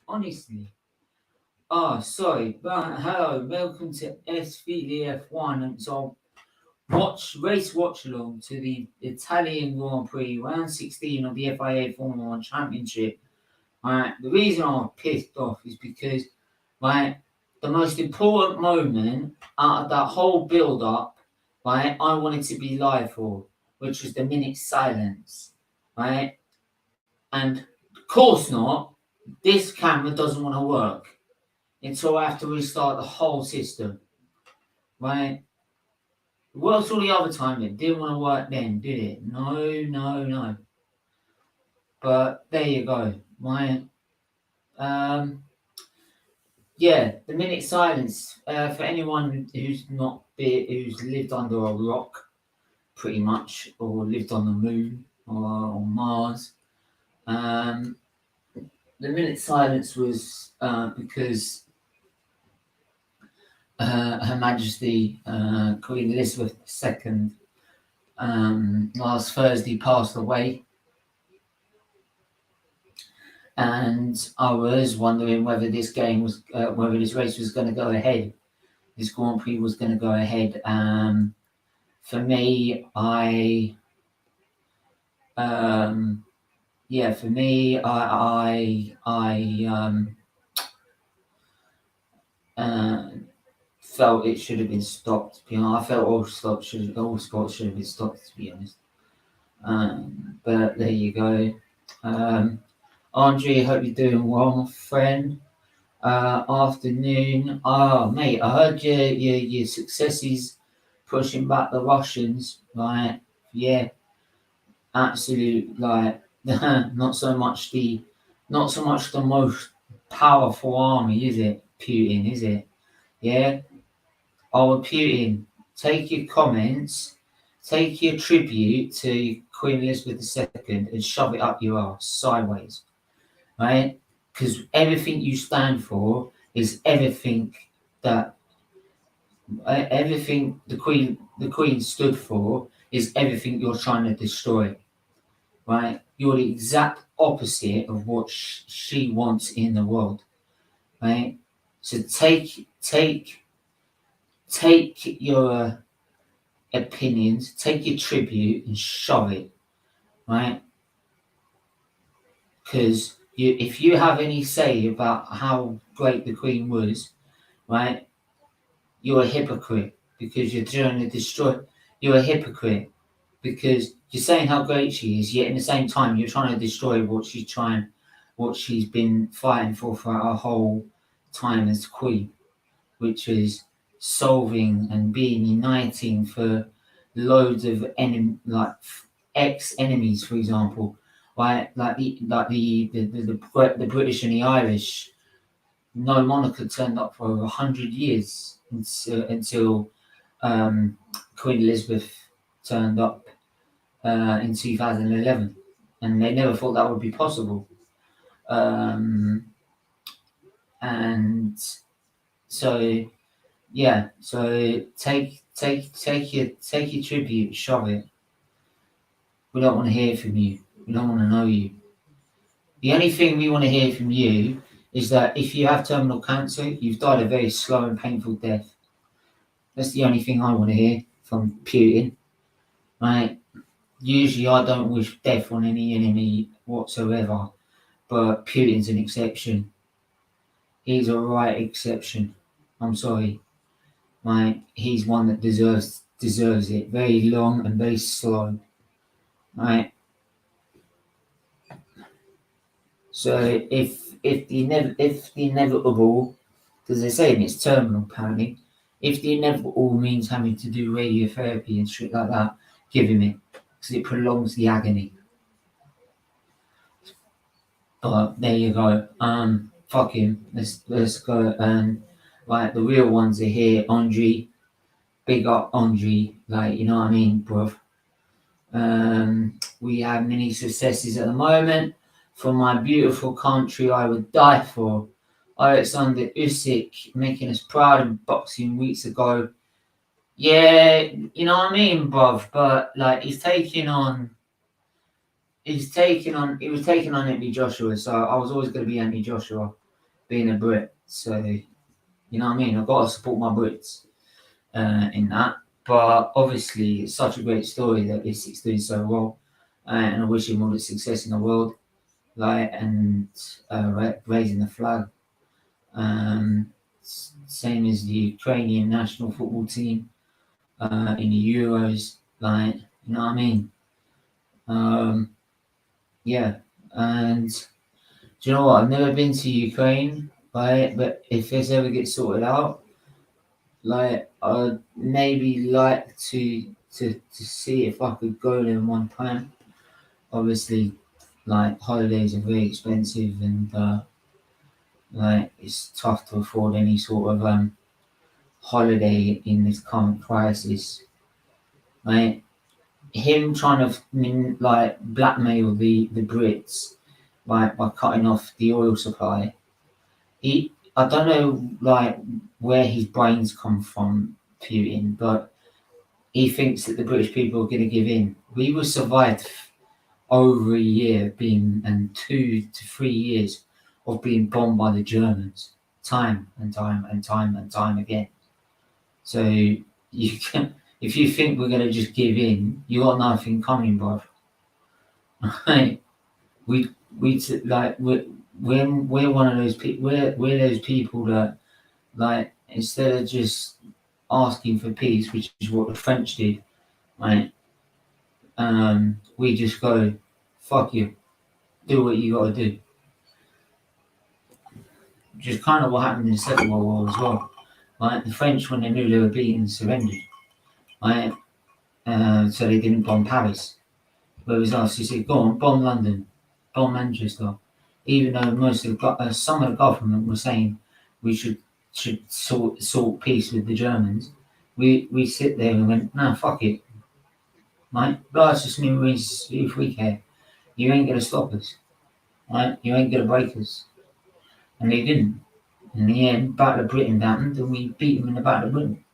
honestly. Oh, sorry, but hello, welcome to SFeatleyTV, and so race watch along to the Italian Grand Prix, round 16 of the FIA Formula One Championship. Right, the reason I'm pissed off is because, right, the most important moment out of that whole build-up, right, I wanted to be live for, which was the minute silence, right, and of course not. This camera doesn't want to work until I have to restart the whole system, right? It works all the other time. It didn't want to work then, did it? No. But there you go. The minute silence for anyone who's who's lived under a rock, pretty much, or lived on the moon or on Mars. The minute silence was because Her Majesty Queen Elizabeth II last Thursday passed away, and I was wondering whether this race was going to go ahead, this Grand Prix was going to go ahead. For me, I felt it should have been stopped. I felt all sports should have been stopped, to be honest. But there you go. Andre, hope you're doing well, my friend. Afternoon. Oh, mate, I heard your successes pushing back the Russians. Like, yeah, absolute. Like, not so much the most powerful army, is it? Putin, is it? Yeah. Oh, Putin, take your comments, take your tribute to Queen Elizabeth II and shove it up your ass sideways, right? Because everything you stand for is everything that everything the Queen stood for is everything you're trying to destroy, right? You're the exact opposite of what she wants in the world, right? So take your opinions, take your tribute and shove it, right? Because if you have any say about how great the Queen was, right, you're a hypocrite because you're trying to destroy. You're a hypocrite because you're saying how great she is, yet in the same time you're trying to destroy what she's been fighting for her whole time as Queen, which is solving and being uniting for loads of ex-enemies, for example, right? Like the British and the Irish. No monarch turned up for over 100 years until Queen Elizabeth turned up in 2011, and they never thought that would be possible. And so, yeah. So take your tribute, shove it. We don't want to hear from you. We don't want to know you. The only thing we want to hear from you is that if you have terminal cancer, you've died a very slow and painful death. That's the only thing I want to hear from Putin. Right? Usually I don't wish death on any enemy whatsoever, but Putin's an exception. He's a right exception. I'm sorry. Right? He's one that deserves it. Very long and very slow. Right? So if the inevitable, because they're saying it's terminal apparently, if the inevitable means having to do radiotherapy and shit like that, give him it, because it prolongs the agony. But there you go. Fuck him. Let's go. Like the real ones are here. Andre, big up Andre. Like, you know what I mean, bruv. We have many successes at the moment. For my beautiful country, I would die for. Alexander Usyk making us proud in boxing weeks ago. Yeah, you know what I mean, bruv. But like, he was taking on Anthony Joshua, so I was always going to be Anthony Joshua. being a Brit. So, you know what I mean? I've got to support my Brits in that. But obviously, it's such a great story that Issik's doing so well. And I wish him all the success in the world. And raising the flag. Same as the Ukrainian national football team in the Euros. You know what I mean? Yeah. And do you know what? I've never been to Ukraine, right? But if this ever gets sorted out, I'd maybe like to see if I could go there one time. Obviously, holidays are very expensive, and it's tough to afford any sort of holiday in this current crisis. Right? Him trying to blackmail the Brits by cutting off the oil supply. I don't know where his brains come from, Putin, but he thinks that the British people are going to give in. We will survive over a year and 2 to 3 years of being bombed by the Germans, time and time and time and time again. So you can, if you think we're going to just give in, you got nothing coming, bro. Right? We're one of those people. We're those people that instead of just asking for peace, which is what the French did, right? We just go, fuck you, do what you got to do. Which is kind of what happened in the Second World War as well. Right? The French, when they knew they were beaten, surrendered. Right? So they didn't bomb Paris. But it was us. He said, go on, bomb London, bomb Manchester. Even though some of the government were saying we should sort peace with the Germans, we sit there and went, no, fuck it. Right? Blast us memories if we care. You ain't gonna stop us. Right? You ain't gonna break us. And they didn't. In the end, Battle of Britain happened, and we beat them in the Battle of Britain.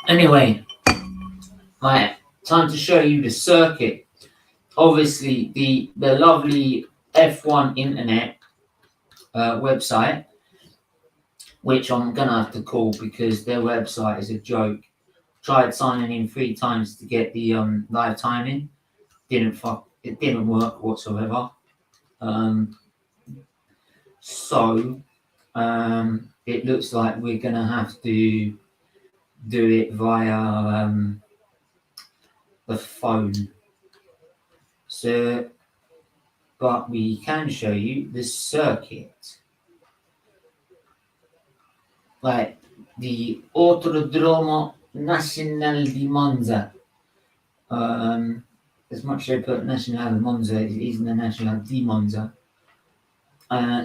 Anyway, time to show you the circuit. Obviously, the lovely F1 internet website, which I'm gonna have to call because their website is a joke. Tried signing in 3 times to get the live timing. It didn't work whatsoever. So it looks like we're gonna have to do it via the phone. So, but we can show you the circuit. The Autodromo Nazionale di Monza. As much as I put Nazionale Monza, it isn't the Nazionale di Monza.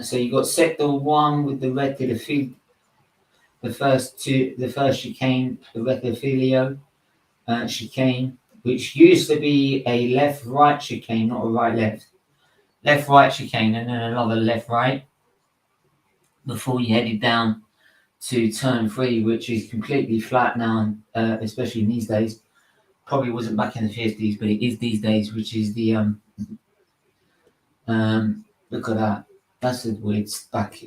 So you got sector 1 with the Retro Field, the first chicane, the Retro Filio chicane, which used to be a left-right chicane, not a right-left. Left-right chicane, and then another left-right before you headed down to turn 3, which is completely flat now, especially in these days. Probably wasn't back in the 50s, but it is these days, which is the look at that. That's a weird back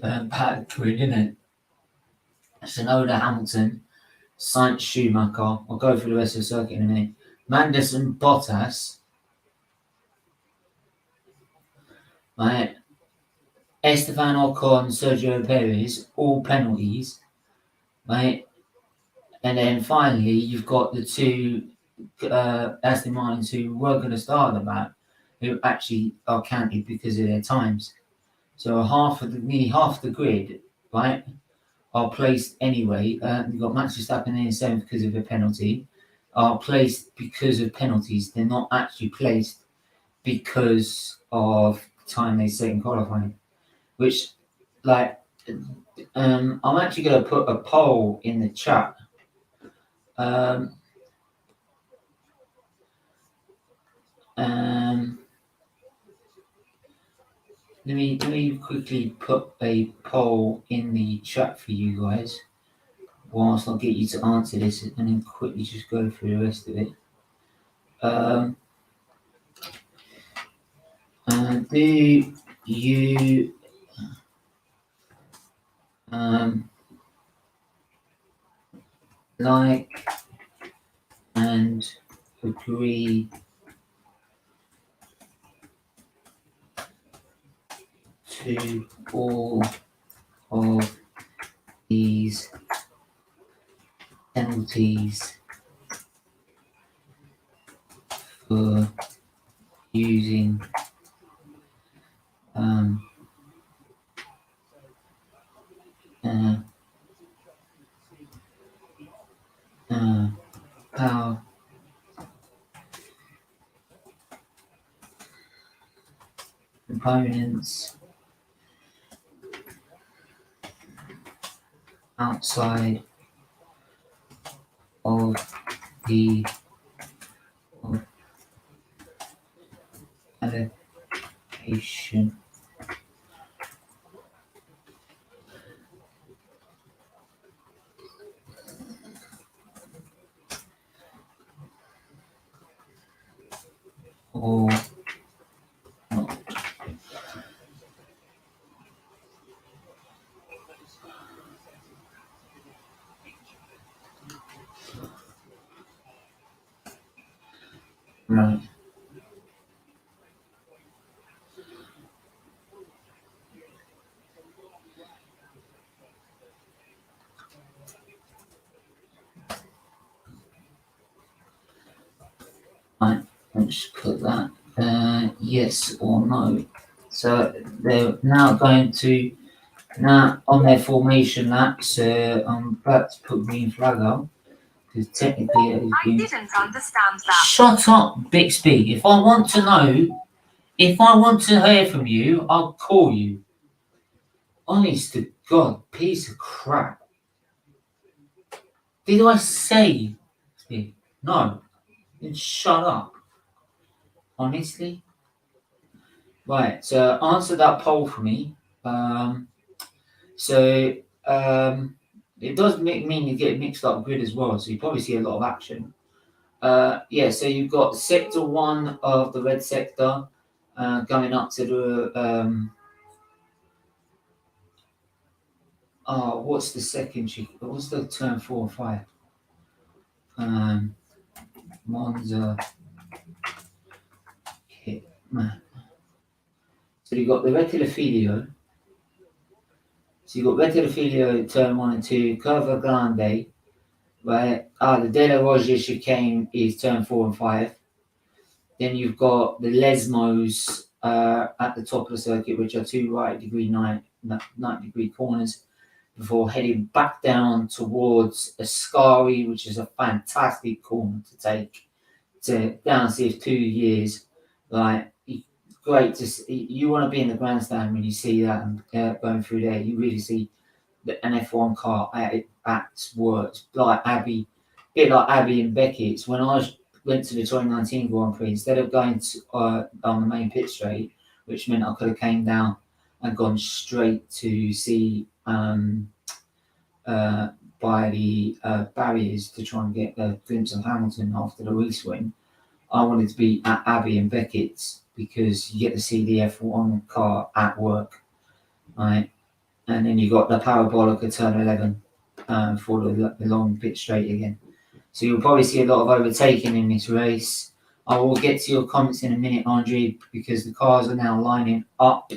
grid, isn't it? Tsunoda, Hamilton, Sainz, Schumacher. I'll go through the rest of the circuit in a minute. Manderson, Bottas. Right. Esteban Ocon, Sergio Perez, all penalties. Right. And then finally, you've got the 2 Aston Martins who were going to start the map, who actually are counted because of their times. So nearly half the grid, right, are placed anyway. You've got Max Verstappen in 7th because of a penalty. Are placed because of penalties. They're not actually placed because of the time they set in qualifying. Which, I'm actually going to put a poll in the chat. Let me quickly put a poll in the chat for you guys, whilst I'll get you to answer this, and then quickly just go through the rest of it. Do you like and agree to all of these penalties for using power components outside of the allocation or not. Right. Right, let's put that yes or no. So they're now going to on their formation lap. So I'm about to put green flag out because technically it is green. I didn't understand that. Shut up, Bixby. If I want to know, if I want to hear from you, I'll call you. Honest to God, piece of crap. Did I say? No. Then shut up. Honestly. Right, so answer that poll for me. It does mean you get mixed up grid as well, so you probably see a lot of action. Yeah, so you've got sector 1 of the red sector going up to the what's the second? What's the turn 4 and 5? Monza. So you've got the Rettifiglio. So you've got Rettifiglio turn 1 and 2, Curva Grande, where the Della Roggia chicane is turn 4 and 5. Then you've got the Lesmos at the top of the circuit, which are 2 90 degree corners, before heading back down towards Ascari, which is a fantastic corner to take to down see if 2 years. Like, great to see. You want to be in the grandstand when you see that and going through there. You really see an F1 car at work. Like Abby, a bit like Abby and Beckett's. When I went to the 2019 Grand Prix, instead of going to, on the main pit straight, which meant I could have came down and gone straight to see by the barriers to try and get a glimpse of Hamilton after the race win. I wanted to be at Abby and Beckett's because you get to see the F1 car at work, right? And then you got the parabolic at turn 11 for the long pit straight again. So you'll probably see a lot of overtaking in this race. I will get to your comments in a minute, Andre, because the cars are now lining up.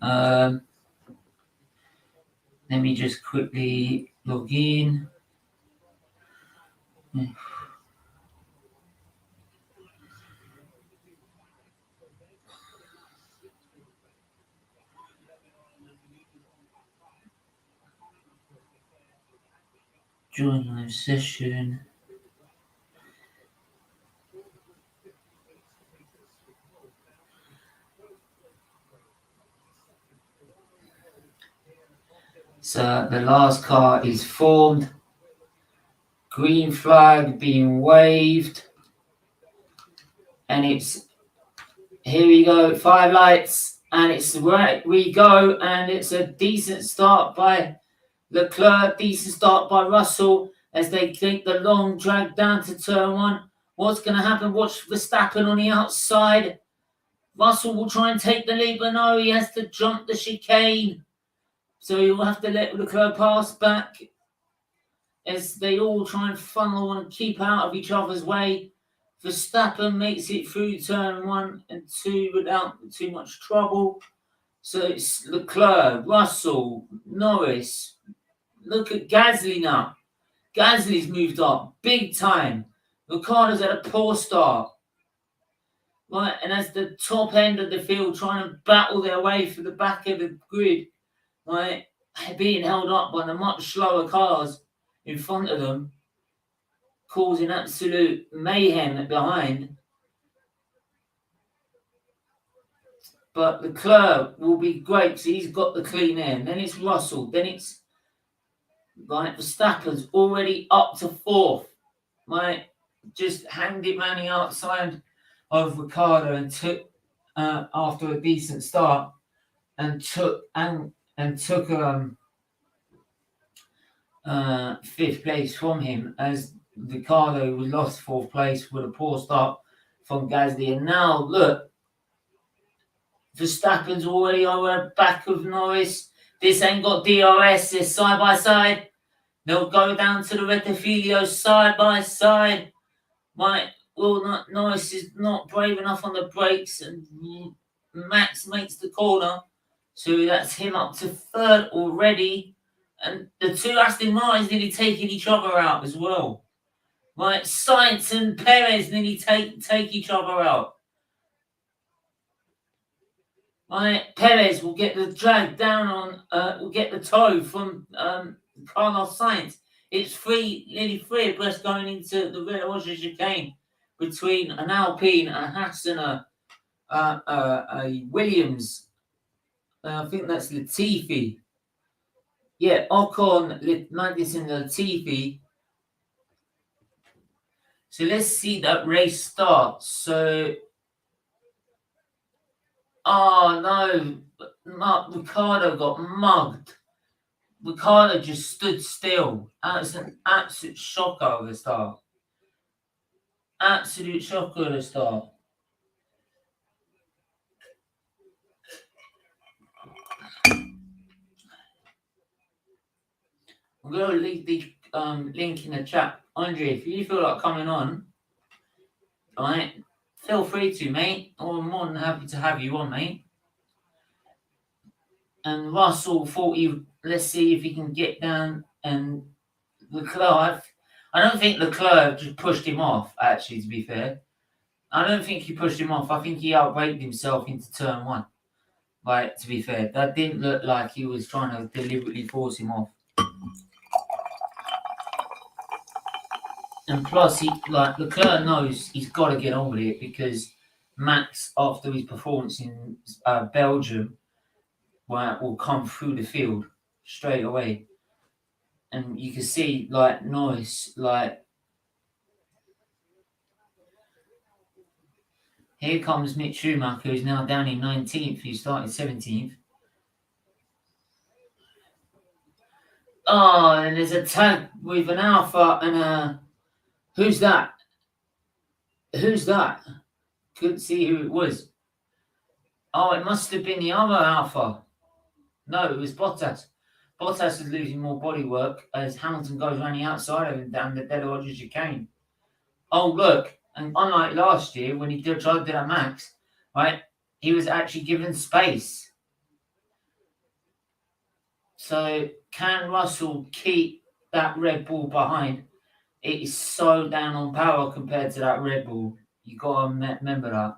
Let me just quickly log in. Join live session. So the last car is formed. Green flag being waved. And it's, here we go, 5 lights. And it's right, we go. And it's a decent start by Leclerc, decent start by Russell as they take the long drag down to turn 1. What's going to happen? Watch Verstappen on the outside. Russell will try and take the lead, but no, he has to jump the chicane. So he'll have to let Leclerc pass back as they all try and funnel and keep out of each other's way. Verstappen makes it through turn 1 and 2 without too much trouble. So it's Leclerc, Russell, Norris. Look at Gasly now. Gasly's moved up big time. Ricciardo's had a poor start. Right, and as the top end of the field trying to battle their way through the back of the grid, right, being held up by the much slower cars in front of them, causing absolute mayhem behind. But Leclerc will be great, so he's got the clean air. And then it's Russell, then it's right, Verstappen's already up to 4th. Right, just hanged it round the outside of Ricciardo and took after a decent start and took 5th place from him as Ricciardo was lost 4th place with a poor start from Gasly. And now look, Verstappen's already over the back of Norris. This ain't got DRS, it's side by side. They'll go down to the Rettifilio side by side. Right, well, Norris is not brave enough on the brakes, and Max makes the corner. So that's him up to 3rd already. And the two Aston Martins nearly taking each other out as well. Right, Sainz and Perez nearly take each other out. Right, Perez will get the drag down on, will get the toe from Carlos Sainz. It's nearly 3 abreast going into the Red Roger chicane between an Alpine, a Haas, and a Williams. I think that's Latifi. Yeah, Ocon, Magnussen, Latifi. So let's see that race start. So, oh no, Ricciardo got mugged. Ricciardo just stood still. That's an absolute shocker of the start. Absolute shocker of the start. I'm going to leave the link in the chat. Andre, if you feel like coming on, alright, feel free to, mate. I'm more than happy to have you on, mate. And Russell thought let's see if he can get down, and Leclerc, I don't think Leclerc just pushed him off, actually, to be fair. I don't think he pushed him off. I think he outbraked himself into turn 1. Right, to be fair. That didn't look like he was trying to deliberately force him off. And plus, Leclerc knows he's got to get on with it because Max, after his performance in Belgium, will come through the field straight away. And you can see, Norris, here comes Mick Schumacher, who's now down in 19th. He started 17th. Oh, and there's a tag with an Alpha and a... Who's that? Who's that? Couldn't see who it was. Oh, it must have been the other Alpha. No, it was Bottas. Bottas is losing more bodywork as Hamilton goes around the outside of him down the Del Roger chicane. Oh, look. And unlike last year, when he tried to do that Max, right, he was actually given space. So, can Russell keep that Red Bull behind? It is so down on power compared to that Red Bull. You got to remember that.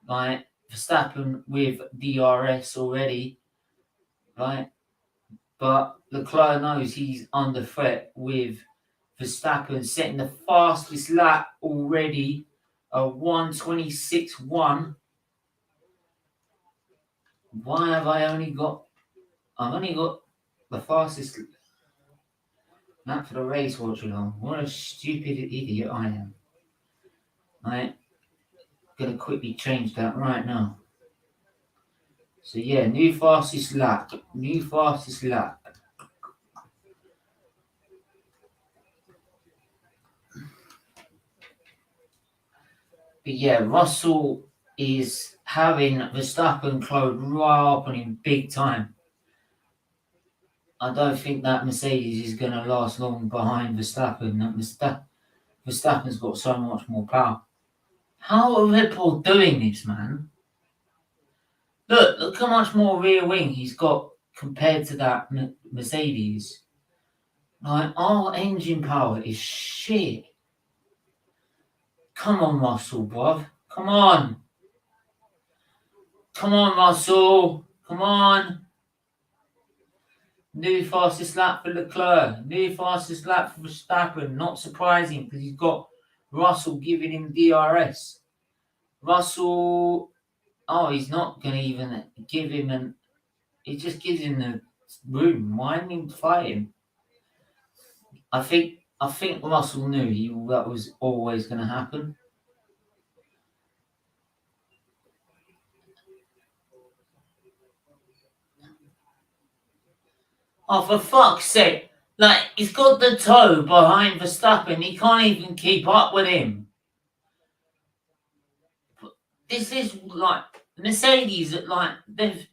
Right, Verstappen with DRS already, right? But Leclerc knows he's under threat with Verstappen setting the fastest lap already, a 1:26.1. Why have I only got? I've only got the fastest lap for the race, Watchalong. What a stupid idiot I am. Right, gonna quickly change that right now. So yeah, new fastest lap. But yeah, Russell is having Verstappen close right up on him big time. I don't think that Mercedes is going to last long behind Verstappen. Verstappen's got so much more power. How are Red Bull doing this, man? Look how much more rear wing he's got compared to that Mercedes. Like, our engine power is shit. Come on, Russell, bruv. Come on. Come on, Russell. Come on. New fastest lap for Leclerc. New fastest lap for Verstappen. Not surprising because he's got Russell giving him DRS. Russell, he's not going to even give him he just gives him the room. Why didn't he fight him? I think Russell knew that was always going to happen. Oh, for fuck's sake. Like, he's got the toe behind Verstappen. He can't even keep up with him. This is like Mercedes, like, they've.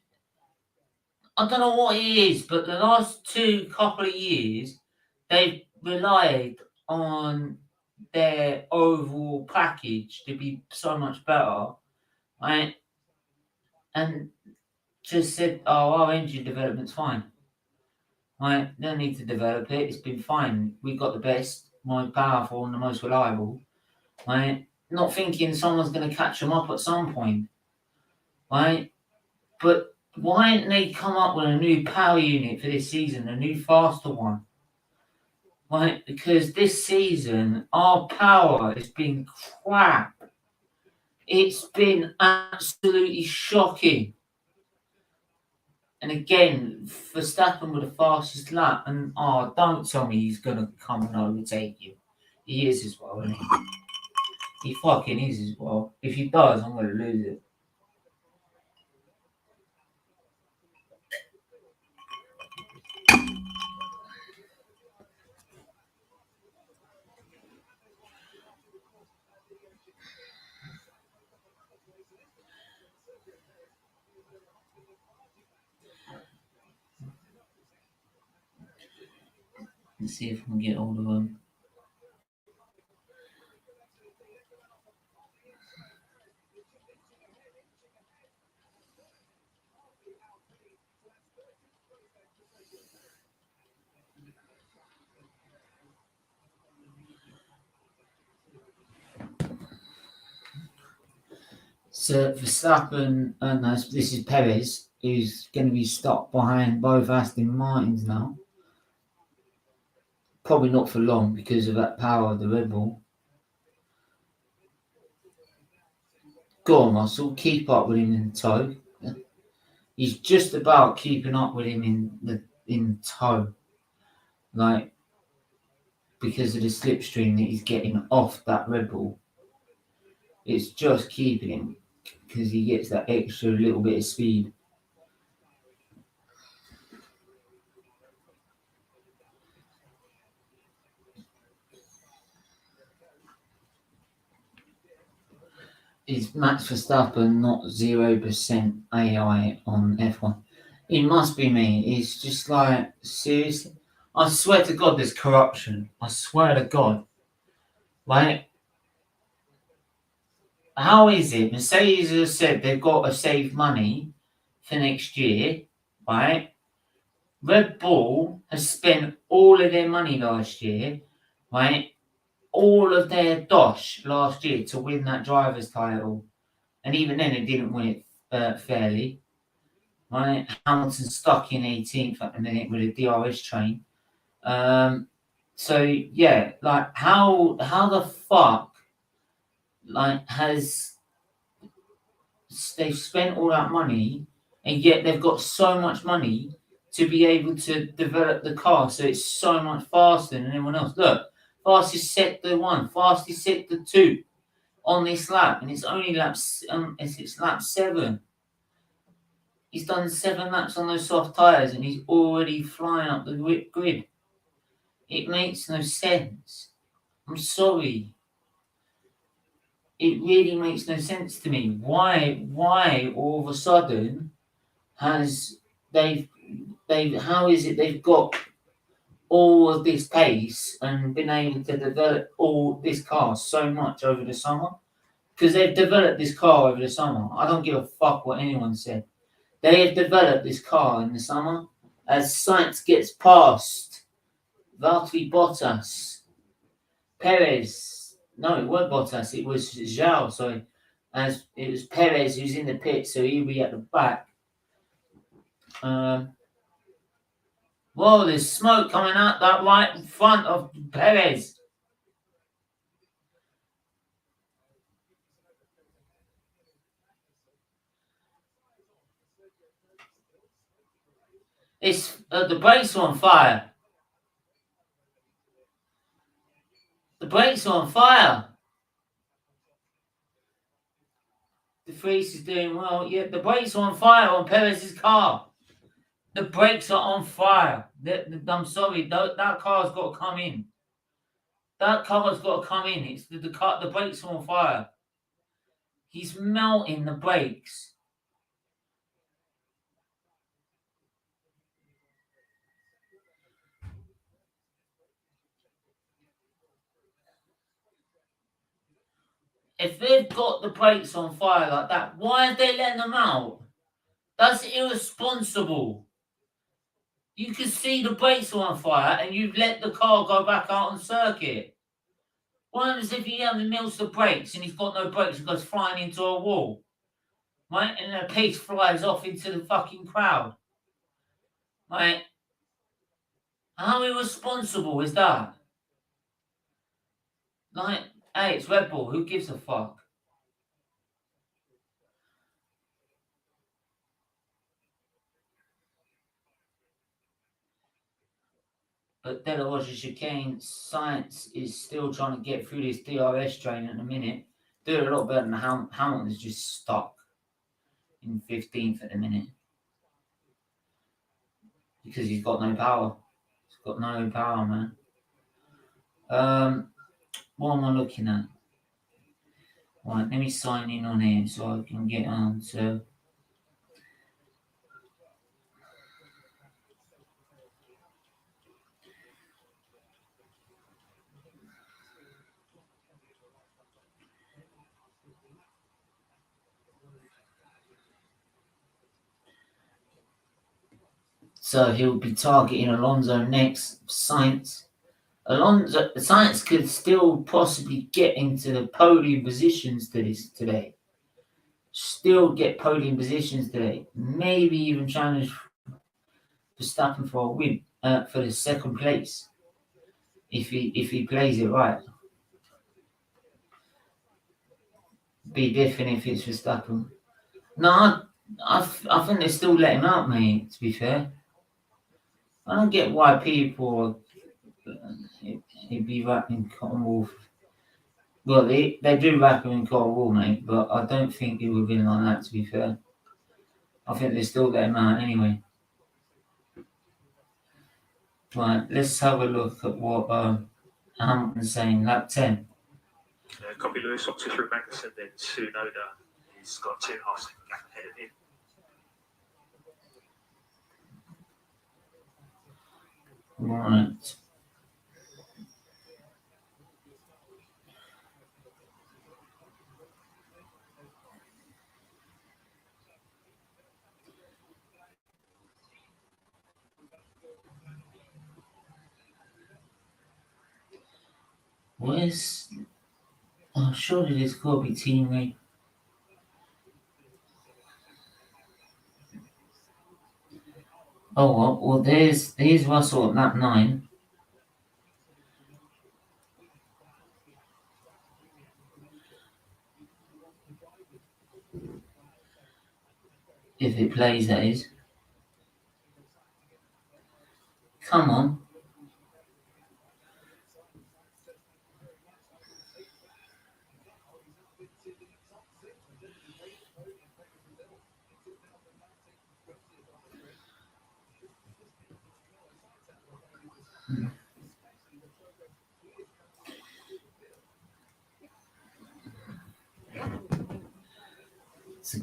I don't know what it is, but the last couple of years, they've relied on their overall package to be so much better, right? And just said, our engine development's fine. Right? Don't need to develop it. It's been fine. We've got the best, most powerful, and the most reliable. Right? Not thinking someone's going to catch them up at some point. Right? But why didn't they come up with a new power unit for this season, a new faster one? Right? Because this season, our power has been crap. It's been absolutely shocking. And again, Verstappen with the fastest lap, and don't tell me he's going to come and overtake you. He is as well, isn't he? He fucking is as well. If he does, I'm going to lose it. Let's see if I can get hold of him. So Verstappen, this is Perez, who's going to be stuck behind both Aston Martins now. Probably not for long because of that power of the Red Bull. Go on, Russell, keep up with him in tow. He's just about keeping up with him in tow, like because of the slipstream that he's getting off that Red Bull. It's just keeping him because he gets that extra little bit of speed. Is Max Verstappen not 0% AI on F1? It must be me. It's just like, seriously? I swear to God there's corruption. I swear to God. Like, how is it? Mercedes has said they've got to save money for next year, right? Red Bull has spent all of their money last year, right? All of their dosh last year to win that driver's title. And even then, they didn't win it fairly. Right? Hamilton's stuck in 18th at the minute with a DRS train. So yeah, like how the fuck like has they've spent all that money and yet they've got so much money to be able to develop the car so it's so much faster than anyone else. Look, fastest sector 1, fastest sector 2 on this lap, and it's only lap 7. He's done 7 laps on those soft tyres and he's already flying up the grid. It makes no sense. I'm sorry. it really makes no sense to me. Why all of a sudden has how is it they've got all of this pace and been able to develop all this car so much over the summer? Because they've developed this car over the summer. I don't give a fuck what anyone said. They have developed this car in the summer. As Sainz gets past Valtteri Bottas, Perez, no, it wasn't Bottas, it was Zhou, sorry. As it was Perez who's in the pit, so he'll be at the back. Whoa, there's smoke coming out that right in front of Perez. It's the brakes are on fire. The brakes are on fire. The freeze is doing well. Yeah, the brakes are on fire on Perez's car. The brakes are on fire. I'm sorry, that car's got to come in. That car's got to come in. It's the brakes are on fire. He's melting the brakes. If they've got the brakes on fire like that, why are they letting them out? That's irresponsible. You can see the brakes are on fire and you've let the car go back out on circuit. What happens if he melts the brakes and he's got no brakes and goes flying into a wall? Right? And the piece flies off into the fucking crowd. Right? How irresponsible is that? Like, hey, it's Red Bull. Who gives a fuck? But De La Rocha chicane, Sainz is still trying to get through this DRS train at the minute. Doing a lot better than Hamilton's just stuck in 15th at the minute. Because he's got no power. He's got no power, man. What am I looking at? Right, let me sign in on here so I can get on to... So he'll be targeting Alonso next. Sainz could still possibly get into the podium positions today. Still get podium positions today. Maybe even challenge Verstappen for a win, for the second place. If he plays it right. Be different if it's Verstappen. No, I think they still let him out, mate, to be fair. I don't get why people he'd be rapping Cotton Wolf. Well, they do rap him in Cotton Wolf, mate, but I don't think it would have been like that, to be fair. I think they still let him out anyway. Right, let's have a look at what Hamilton's saying. Lap 10. Copy Lewis, up to through Magnussen, then Tsunoda. He's got 2.5 second gap ahead of him. Right. Where's... Oh, surely there's got to be teammate. Oh, well there's Russell at lap 9. If it plays, that is. Come on.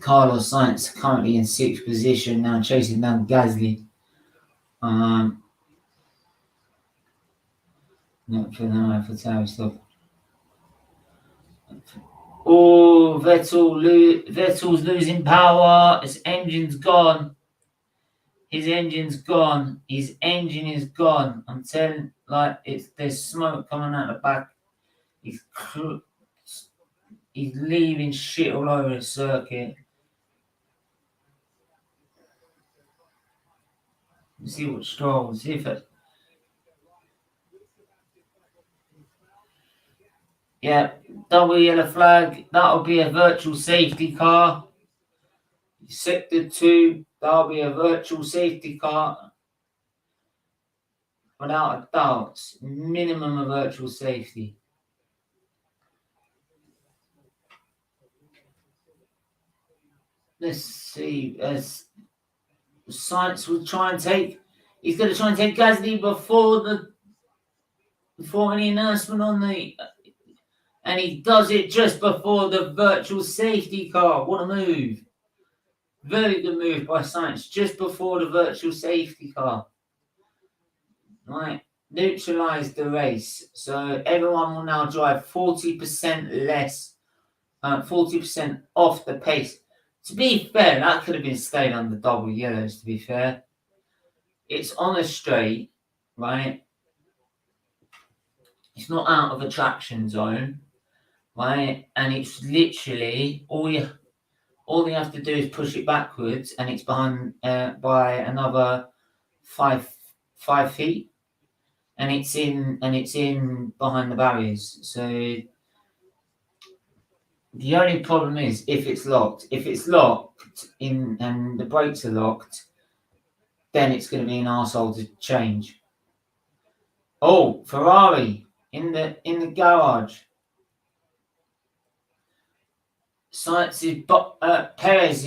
Carlos Sainz currently in 6th position now, chasing down Gasly. Not for the for stuff. Oh, Vettel's losing power. His engine's gone. His engine's gone. His engine is gone. I'm telling, like, there's smoke coming out the back. He's leaving shit all over the circuit. Let's see what Stroll. See if it. Yeah, double yellow flag. That'll be a virtual safety car. Sector 2. That'll be a virtual safety car. Without a doubt. Minimum of virtual safety. Let's see. As Sainz will try and take. He's going to try and take Gasly before any announcement on the. And he does it just before the virtual safety car. What a move. Very good move by Sainz. Just before the virtual safety car. Right. Neutralised the race. So everyone will now drive 40% less. 40% off the pace. To be fair, that could have been stayed on the double yellows, to be fair. It's on a straight, right? It's not out of a traction zone, right? And it's literally all you have to do is push it backwards, and it's behind by another 5 feet, and it's in behind the barriers. So the only problem is if it's locked. If it's locked in and the brakes are locked, then it's going to be an arsehole to change. Oh, Ferrari in the garage. Sainz is Perez.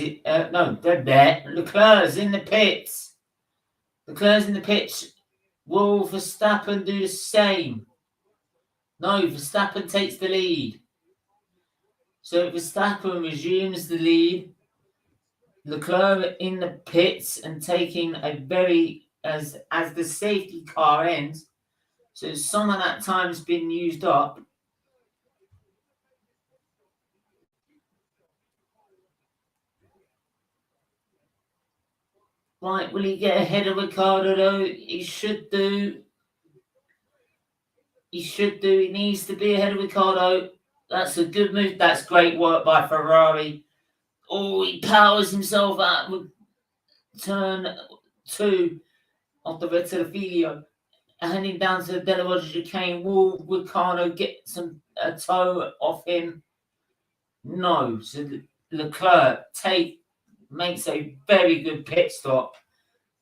No, they're there. Leclerc's in the pits. Leclerc's in the pits. Will Verstappen do the same? No, Verstappen takes the lead. So Verstappen resumes the lead. Leclerc in the pits and taking a very as the safety car ends. So some of that time's been used up. Right, will he get ahead of Ricciardo though? He should do. He needs to be ahead of Ricciardo. That's a good move. That's great work by Ferrari. Oh, he powers himself out with turn 2 of the Vettel heading down to the Delarosa chicane. Will Ricciardo get a toe off him? No. So Leclerc makes a very good pit stop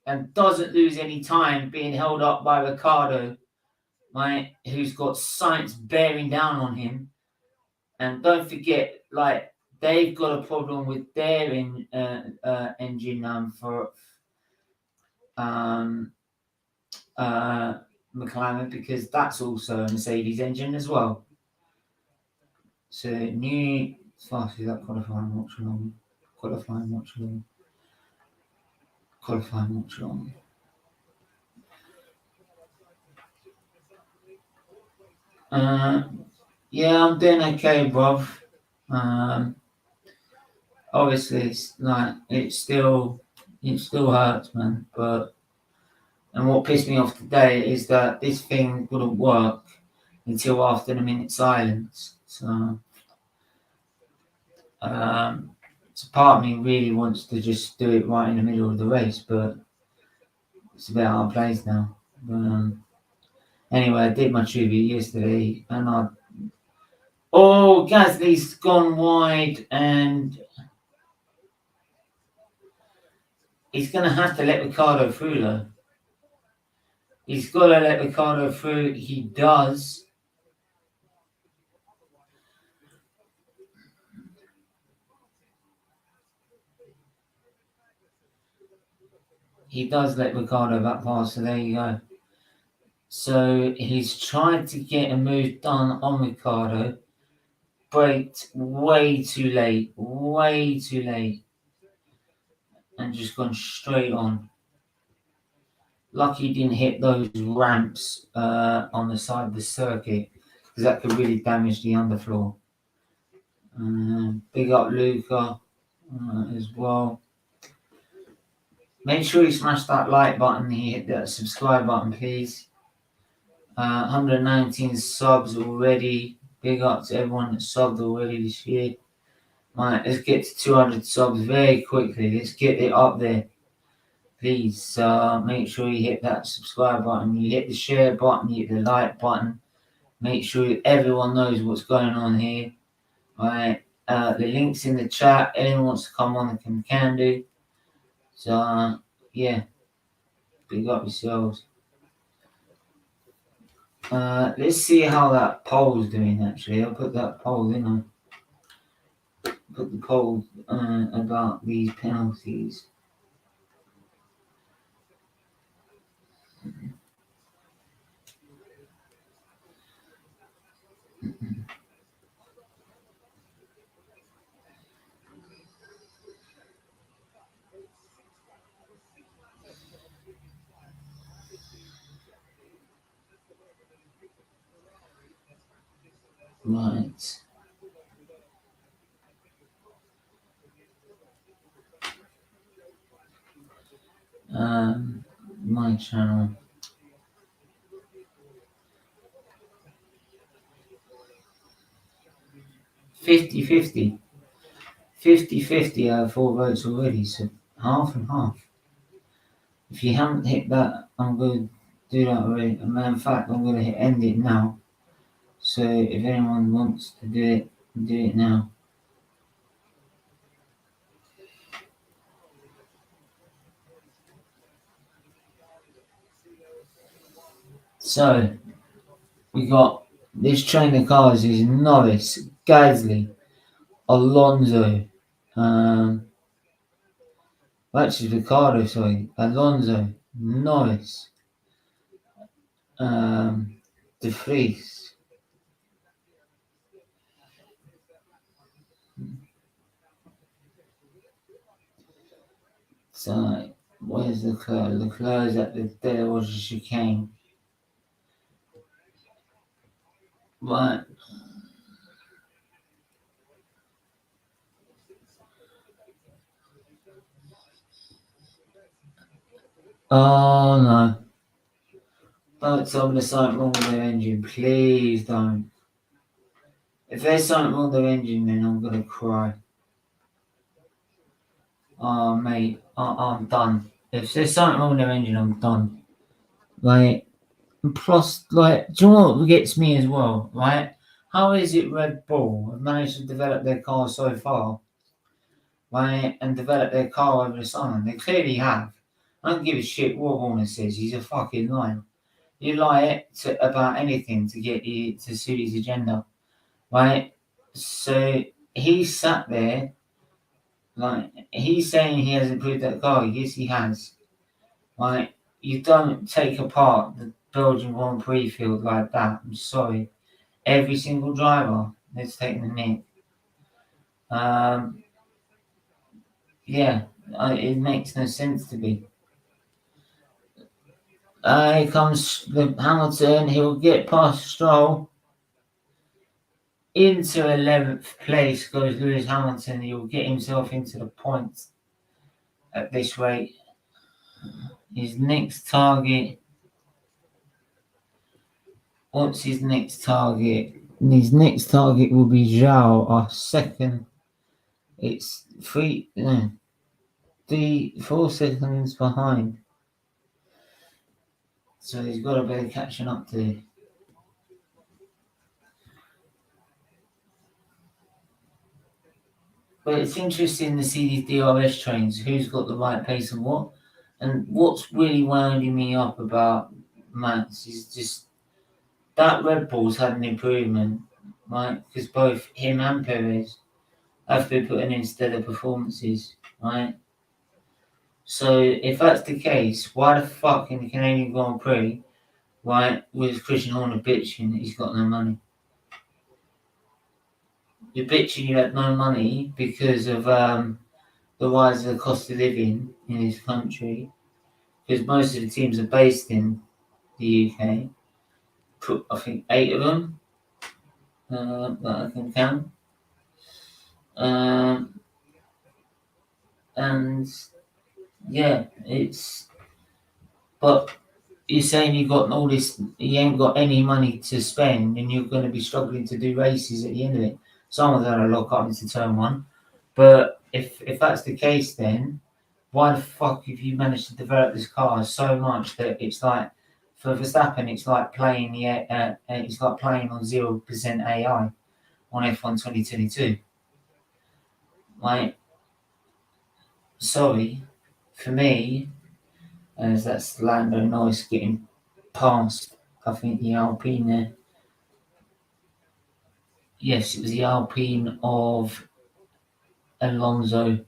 and doesn't lose any time being held up by Ricciardo, right, who's got Sainz bearing down on him. And don't forget, like, they've got a problem with their engine for McLaren, because that's also a Mercedes engine as well. So new fast is that qualifying Watchalong. Yeah, I'm doing okay, bruv. Obviously, it's like it still hurts, man. And what pissed me off today is that this thing wouldn't work until after the minute silence. So part of me really wants to just do it right in the middle of the race, but it's a bit out of place now. Anyway, I did my tribute yesterday, and Gasly's gone wide, and he's going to have to let Ricciardo through, though. He's got to let Ricciardo through. He does. He does let Ricciardo back pass, so there you go. So he's tried to get a move done on Ricciardo. Braked way too late. and just gone straight on. Lucky he didn't hit those ramps on the side of the circuit, because that could really damage the underfloor. Big up Luca as well. Make sure you smash that like button, you hit that subscribe button, please. 119 subs already. Big up to everyone that subbed already this year. Right, let's get to 200 subs very quickly. Let's get it up there. Please make sure you hit that subscribe button, you hit the share button, you hit the like button. Make sure everyone knows what's going on here. Right, the link's in the chat. Anyone wants to come on can do. So yeah, big up yourselves. Let's see how that poll's doing. Actually, I'll put that poll in. Put the poll about these penalties. Right. My channel. 50-50. 50-50 out of 4 votes already, so half and half. If you haven't hit that, I'm going to do that already. In fact, I'm going to hit end it now. So if anyone wants to do it now. So we got this train of cars is Norris, Gasly, Alonso, actually Ricardo, sorry, Alonso, Norris, De Vries. So where's Leclerc? Leclerc's at there was a chicane. Right. Oh no. Don't tell me there's something wrong with their engine. Please don't. If there's something wrong with their engine, then I'm gonna cry. Oh mate, I'm done. If there's something wrong with their engine, I'm done. Like, and plus, like, do you know what gets me as well, right? How is it Red Bull have managed to develop their car so far, right, and develop their car over the summer? They clearly have. I don't give a shit what Horner says. He's a fucking liar. You lie about anything to get you to suit his agenda, right? So he sat there, like, he's saying he has improved that car. Yes, he has. Right? You don't take apart the Belgian Grand Prix field like that. I'm sorry. Every single driver that's taken the nick. Yeah, it makes no sense to me. Here comes the Hamilton. He'll get past Stroll. Into 11th place goes Lewis Hamilton. He'll get himself into the points at this rate. His next target. What's his next target? His next target will be Zhou, our second. It's 4 seconds behind. So he's got a bit of catching up to do. But it's interesting to see these DRS trains, who's got the right pace and what. And what's really winding me up about Max is just that Red Bull's had an improvement, right? Because both him and Perez have been putting in stellar performances, right? So if that's the case, why the fuck in the Canadian Grand Prix, right, was Christian Horner bitching that he's got no money? You're bitching you had no money because of the rise of the cost of living in this country, because most of the teams are based in the UK. I think 8 of them that I can count. And yeah, but you're saying you got all this, you ain't got any money to spend, and you're going to be struggling to do races at the end of it. Some of them are locked up into turn one, but if that's the case, then why the fuck have you managed to develop this car so much that it's like, for Verstappen, it's like playing on 0% AI on F1 2022. Like, sorry, for me, as that's Lando Norris getting past, I think, the Alpine there. Yes, it was the Alpine of Alonso.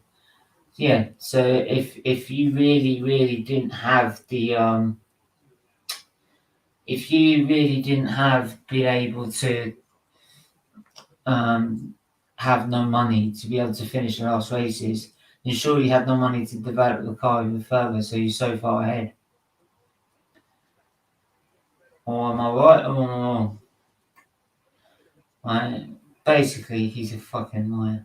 Yeah, so if you really didn't have the if you really didn't be able to have no money to be able to finish the last races, you surely had no money to develop the car even further, so you're so far ahead. Or am I right or am I wrong? Right? Basically, he's a fucking liar.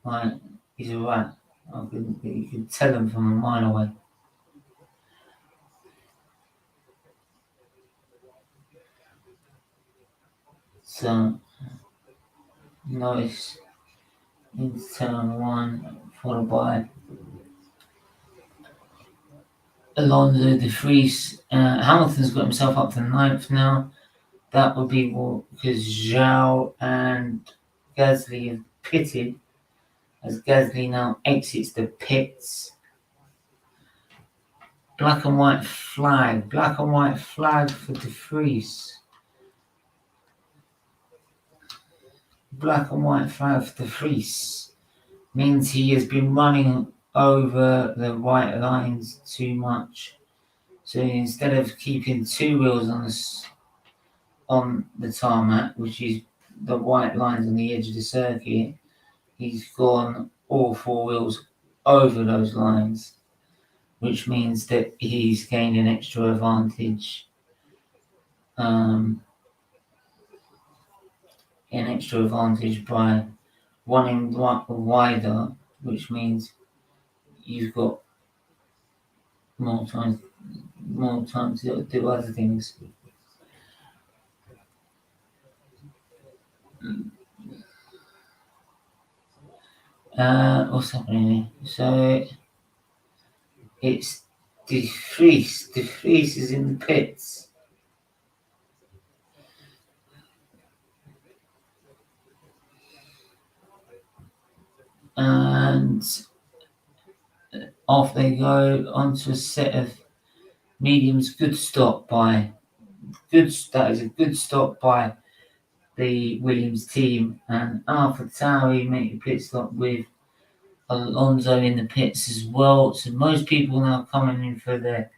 Right? He's a rat. You can tell him from a mile away. So, Norris into turn one, followed by Alonso, De Vries. Hamilton's got himself up to 9th now. That would be because Zhou and Gasly have pitted, as Gasly now exits the pits. Black and white flag for De Vries. Black and white flag for De Vries means he has been running over the white lines too much. So instead of keeping 2 wheels on the tarmac, which is the white lines on the edge of the circuit, he's gone all 4 wheels over those lines, which means that he's gained an extra advantage. By running wider, which means you've got more time to do other things. What's happening here? So it's De Vries. De Vries is in the pits. And off they go onto a set of mediums. That is a good stop by the Williams team, and AlphaTauri make a pit stop with Alonso in the pits as well. So most people now coming in for their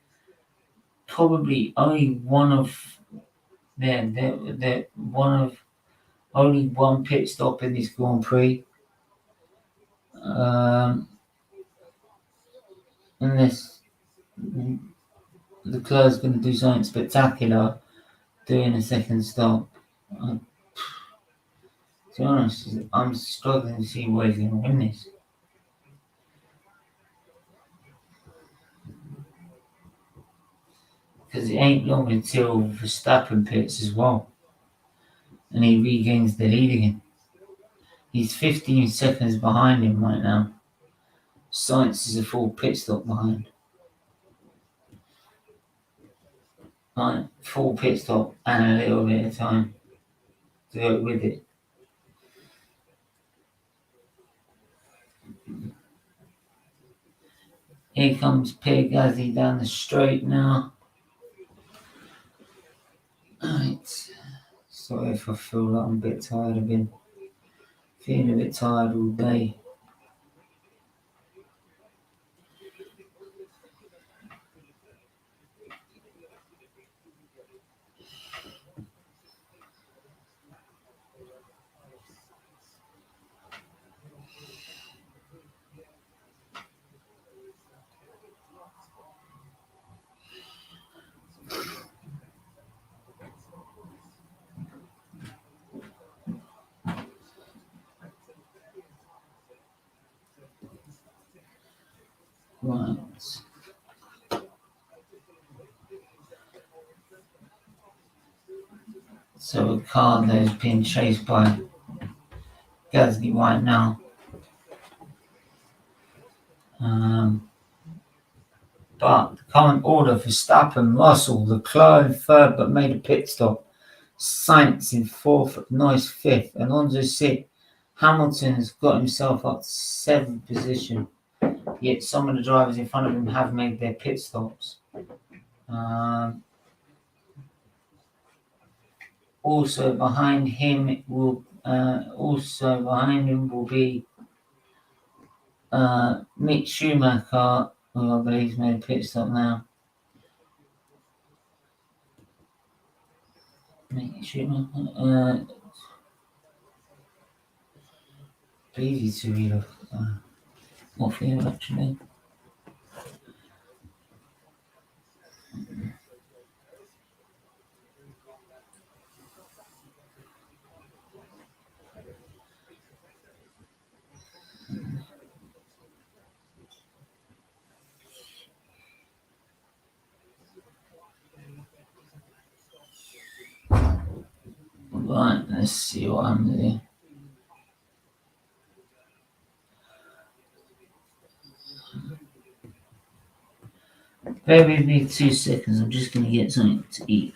probably only only one pit stop in this Grand Prix. Unless Leclerc's going to do something spectacular, doing a second stop. To be honest, I'm struggling to see where he's going to win this. Because it ain't long until Verstappen pits as well, and he regains the lead again. He's 15 seconds behind him right now. Sainz is a full pit stop behind. Right, full pit stop and a little bit of time to go with it. Here comes Pierre Gasly down the straight now. Right. Sorry if I feel like I'm a bit tired. I've been feeling a bit tired all day. Right. So Ricardo is being chased by Gasly right now. But the current order for Verstappen, Russell, Leclerc in third but made a pit stop. Sainz in fourth, Norris fifth, Alonso sixth. Hamilton has got himself up to seventh position. Yet some of the drivers in front of him have made their pit stops. Also behind him will be Mick Schumacher, who I believe has made a pit stop now. Mick Schumacher, easy to read off. What field actually? Right, let's see what I'm doing. Bear with me 2 seconds, I'm just going to get something to eat.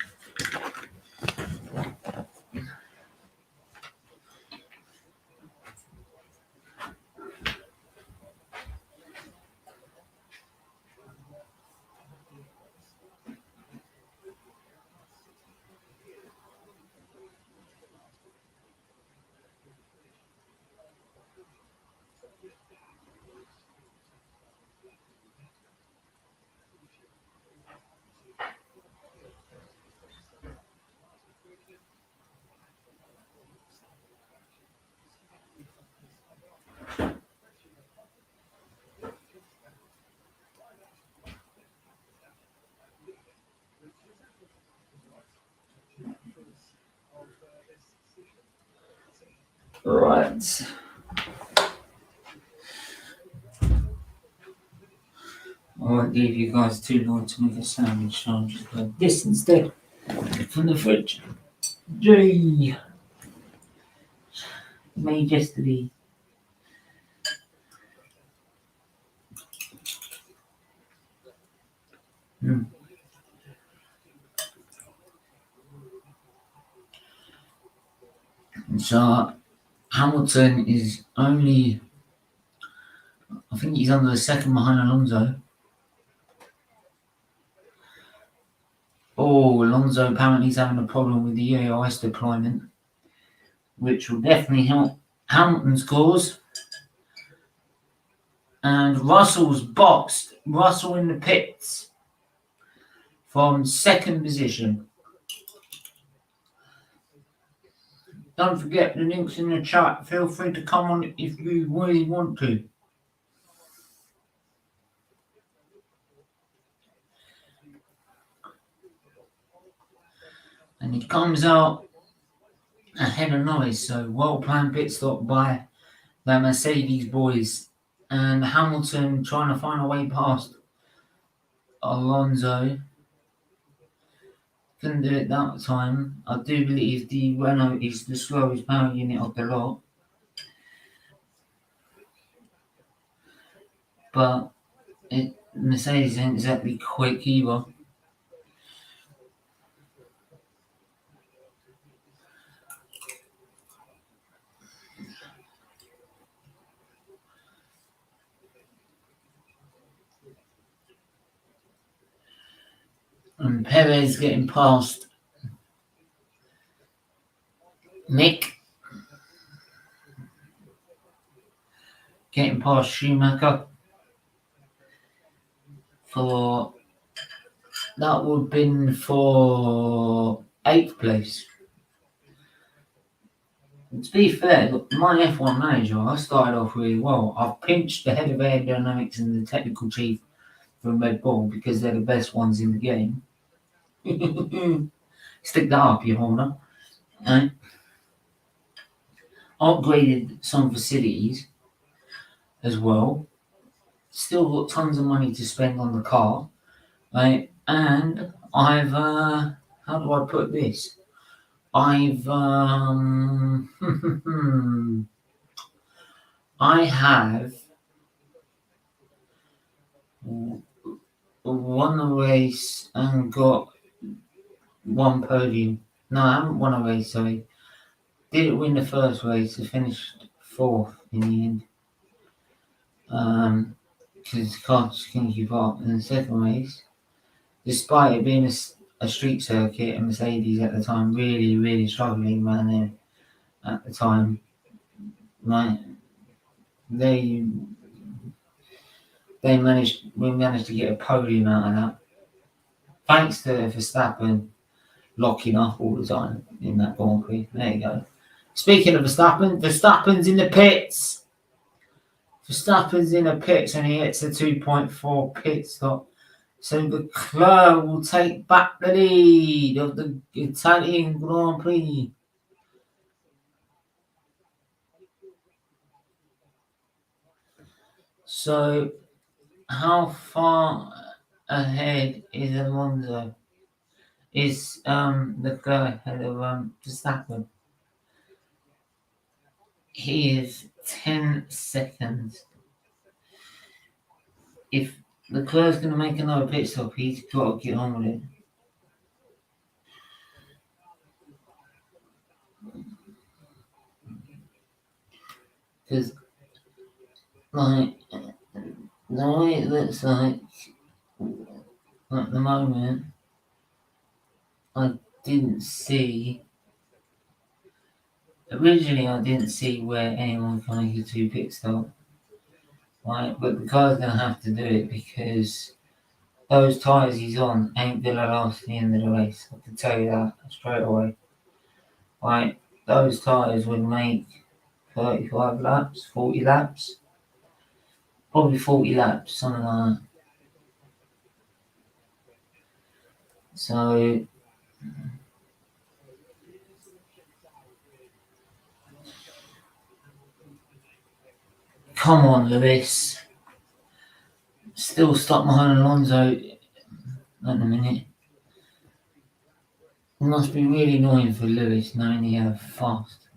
Right. I won't leave you guys too long to make a sandwich, so I'm just going this instead from the fridge. J. Made yesterday. So Hamilton is only, I think he's under the second behind Alonso. Oh, Alonso apparently is having a problem with the EOS deployment, which will definitely help Hamilton's cause. And Russell's boxed. Russell in the pits from second position. Don't forget the links in the chat. Feel free to come on if you really want to. And he comes out ahead of Norris, so well planned pit stop by the Mercedes boys. And Hamilton trying to find a way past Alonso. Couldn't do it that time. I do believe the Renault is the slowest power unit of the lot. But Mercedes ain't exactly quick either. And Perez getting past Mick. Getting past Schumacher. That would have been for 8th place. To be fair, my F1 manager, I started off really well. I've pinched the head of aerodynamics and the technical chief from Red Bull because they're the best ones in the game. Stick that up, your Horner. And upgraded some facilities as well. still got tons of money to spend on the car, right? And I've how do I put this? I've I have won a race and got one podium. No, I haven't won a race, sorry. Didn't win the first race, I finished 4th in the end. Because the car just couldn't keep up. In the second race, despite it being a street circuit and Mercedes at the time really struggling around there at the time, right? We managed to get a podium out of that. Thanks to Verstappen locking up all the time in that Grand Prix. There you go. Speaking of Verstappen's in the pits. Verstappen's in the pits and he hits a 2.4 pit stop. So Leclerc will take back the lead of the Italian Grand Prix. So, how far ahead is Alonso? Is Leclerc ahead of Verstappen? He is 10 seconds. If Leclerc's going to make another pit stop, he's got to get on with it. Because, like, the way it looks like at the moment, originally I didn't see where anyone can make a 2 pit stop. Right, but the car's going to have to do it because those tyres he's on ain't going to last the end of the race. I can tell you that straight away. Right, those tyres would make 35 laps, 40 laps. Probably 40 laps, something like that. So, come on, Lewis. Still stuck behind Alonso at the minute. It must be really annoying for Lewis knowing he had a fast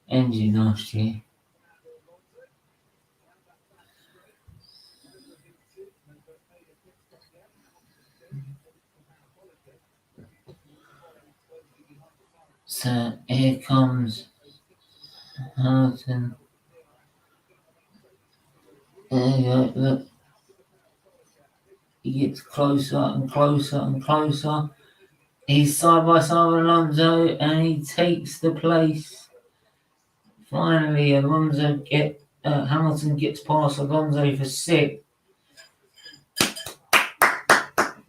engine last year. So here comes Hamilton. There you go, look. He gets closer and closer and closer. He's side by side with Alonso and he takes the place. Finally, Hamilton gets past Alonso for 6th.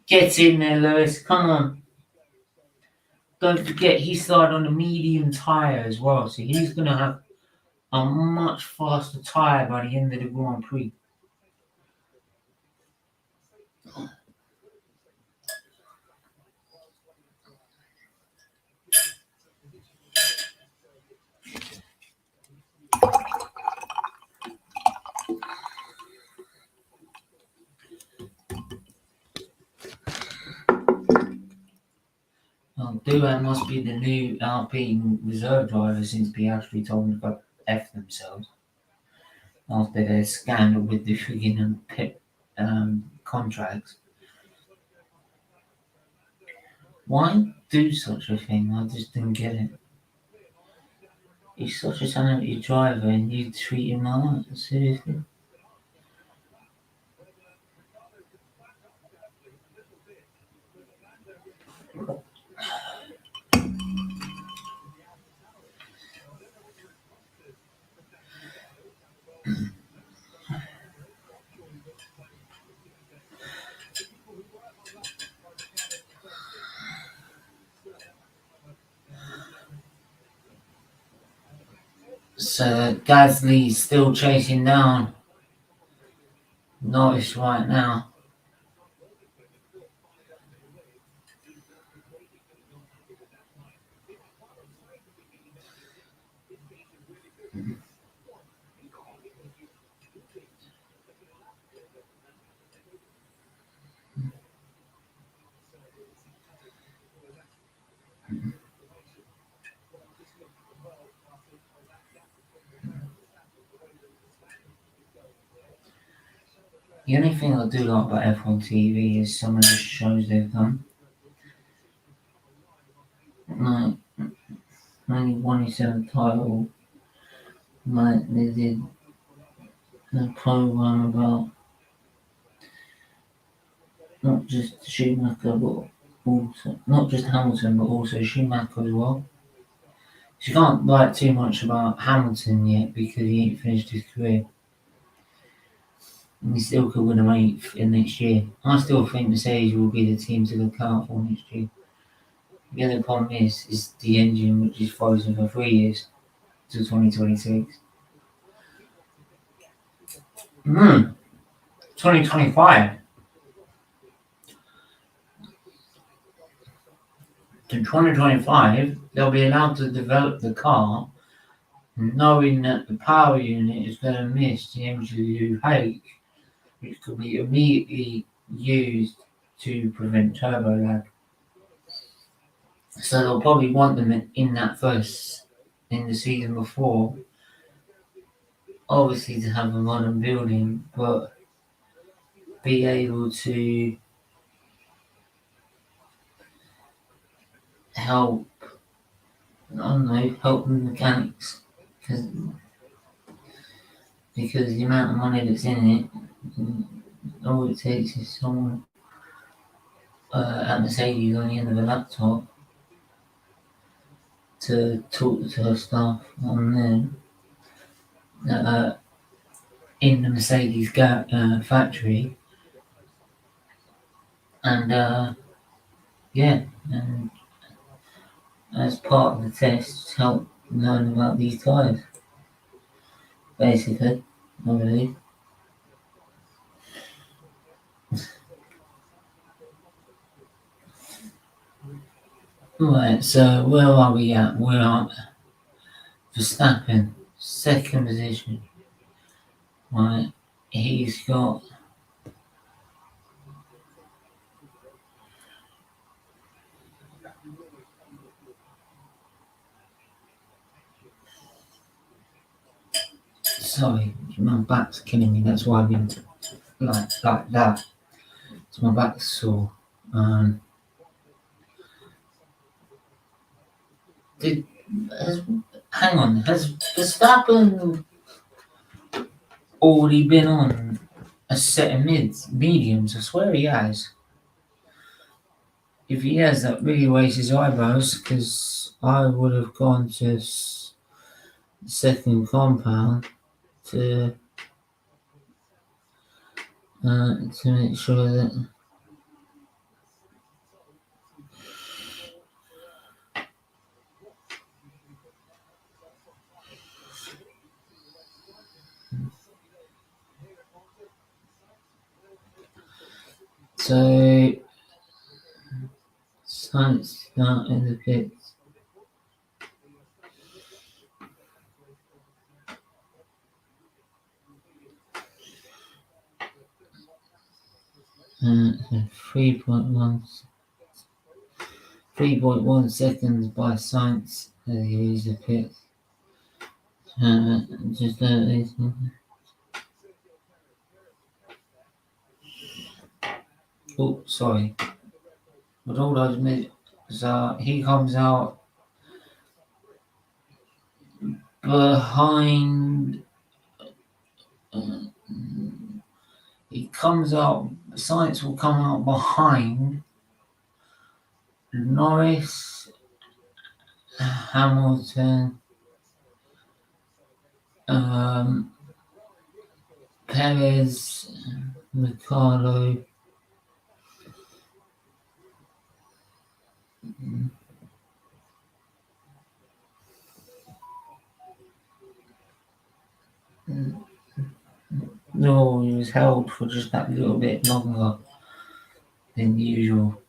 Get in there, Lewis. Come on. Don't forget, he started on a medium tyre as well, so he's going to have a much faster tyre by the end of the Grand Prix. Duhan must be the new Alpine reserve driver since Piastri told them to go F themselves after their scandal with the friggin' pit contracts. Why do such a thing? I just didn't get it. He's such a talented driver and you treat him like that? Seriously? So Gasly's still chasing down Norris right now. The only thing I do like about F1 TV is some of the shows they've done. Like, 97 title, like they did the program about not just Schumacher, but also, not just Hamilton, but also Schumacher as well. So you can't write too much about Hamilton yet because he ain't finished his career. And he still could win an eighth in next year. I still think Mercedes will be the team to look out for next year. The other problem is the engine, which is frozen for 3 years to 2026. 2025 to 2025, they'll be allowed to develop the car knowing that the power unit is going to miss the MGU-H, which could be immediately used to prevent turbo lag. So they'll probably want them in that first, in the season before, obviously to have a modern building, but be able to help, I don't know, help the mechanics. Because the amount of money that's in it, all it takes is someone at Mercedes on the end of a laptop to talk to her staff on there that are in the Mercedes factory, and and as part of the test, help learn about these tyres, basically, I believe. Right, so where are we at? We're at Verstappen, second position. Right, he's got sorry, my back's killing me. That's why I've been like that. So my back's sore. Hang on, has Verstappen already been on a set of mediums? I swear he has. If he has, that really raises his eyebrows because I would have gone to second compound to make sure that. So, Sainz not in the pits. So 3.1 seconds by Sainz as he leaves the pits. Just oh, sorry. But all those minutes, he comes out behind. Sainz will come out behind Norris, Hamilton, Perez, Ricardo. No, he was held for just that little bit longer than usual.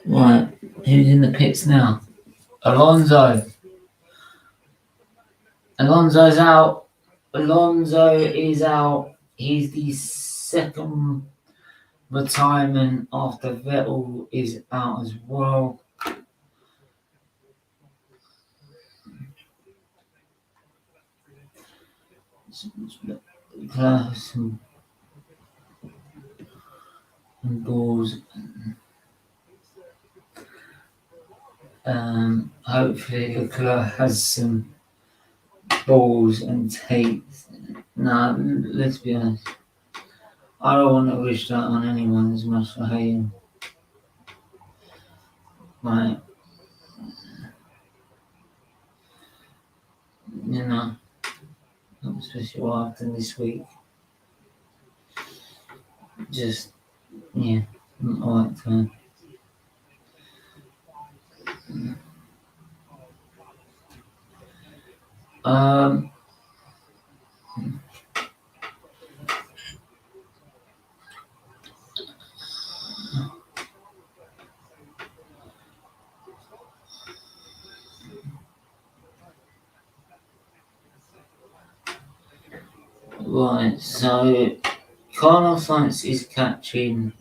Right, who's in the pits now? Alonso. Alonso's out. Alonso is out. He's the second retirement after Vettel is out as well. Some balls. Hopefully Leclerc has some balls and takes. Nah, let's be honest. I don't want to wish that on anyone as much as I hate him. Right. You know, especially what I've done this week. Just, yeah, not right time. Right, so Conor is catching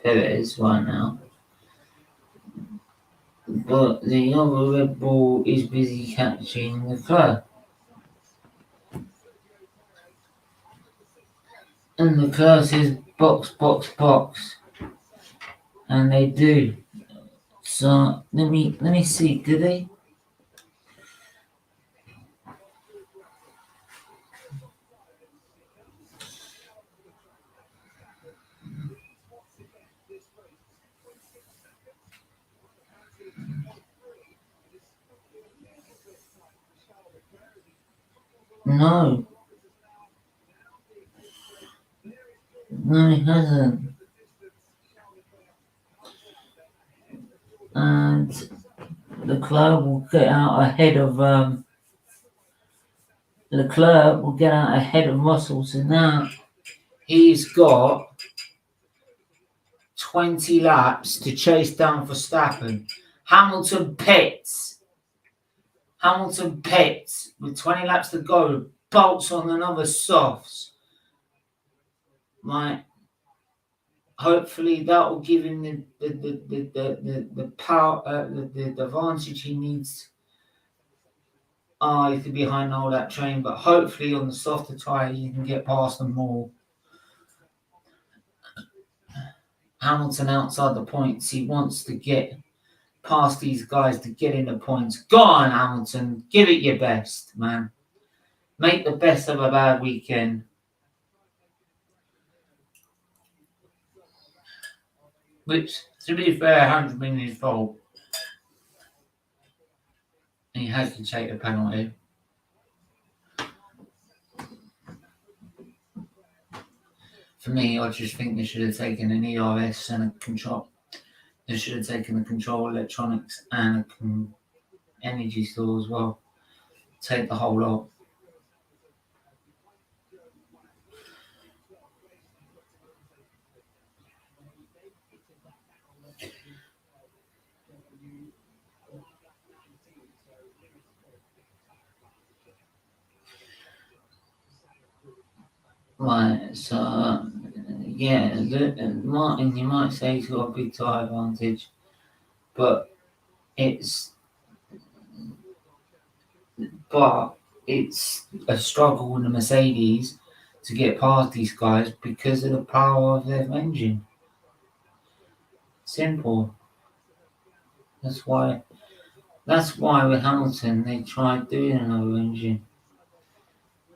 Perez right now, but the other Red Bull is busy catching Leclerc. And Leclerc says box, box, box. And they do. So let me see, do they? No. No, he hasn't. And Leclerc will get out ahead of Russell. So now he's got 20 laps to chase down Verstappen. Hamilton pits with 20 laps to go. Bolts on another softs. Right. Hopefully that will give him the power, the advantage he needs. He's behind all that train, but hopefully on the softer tyre you can get past them more. Hamilton outside the points. He wants to get past these guys to get in the points. Go on, Hamilton. Give it your best, man. Make the best of a bad weekend. Which, to be fair, hasn't been his fault. He has to take a penalty. For me, I just think they should have taken an ERS and a control. They should have taken the control electronics and an energy store as well. Take the whole lot. Right, so yeah, Martin, you might say he's got a big tyre advantage, but it's a struggle with the Mercedes to get past these guys because of the power of their engine. Simple. That's why with Hamilton they tried doing another engine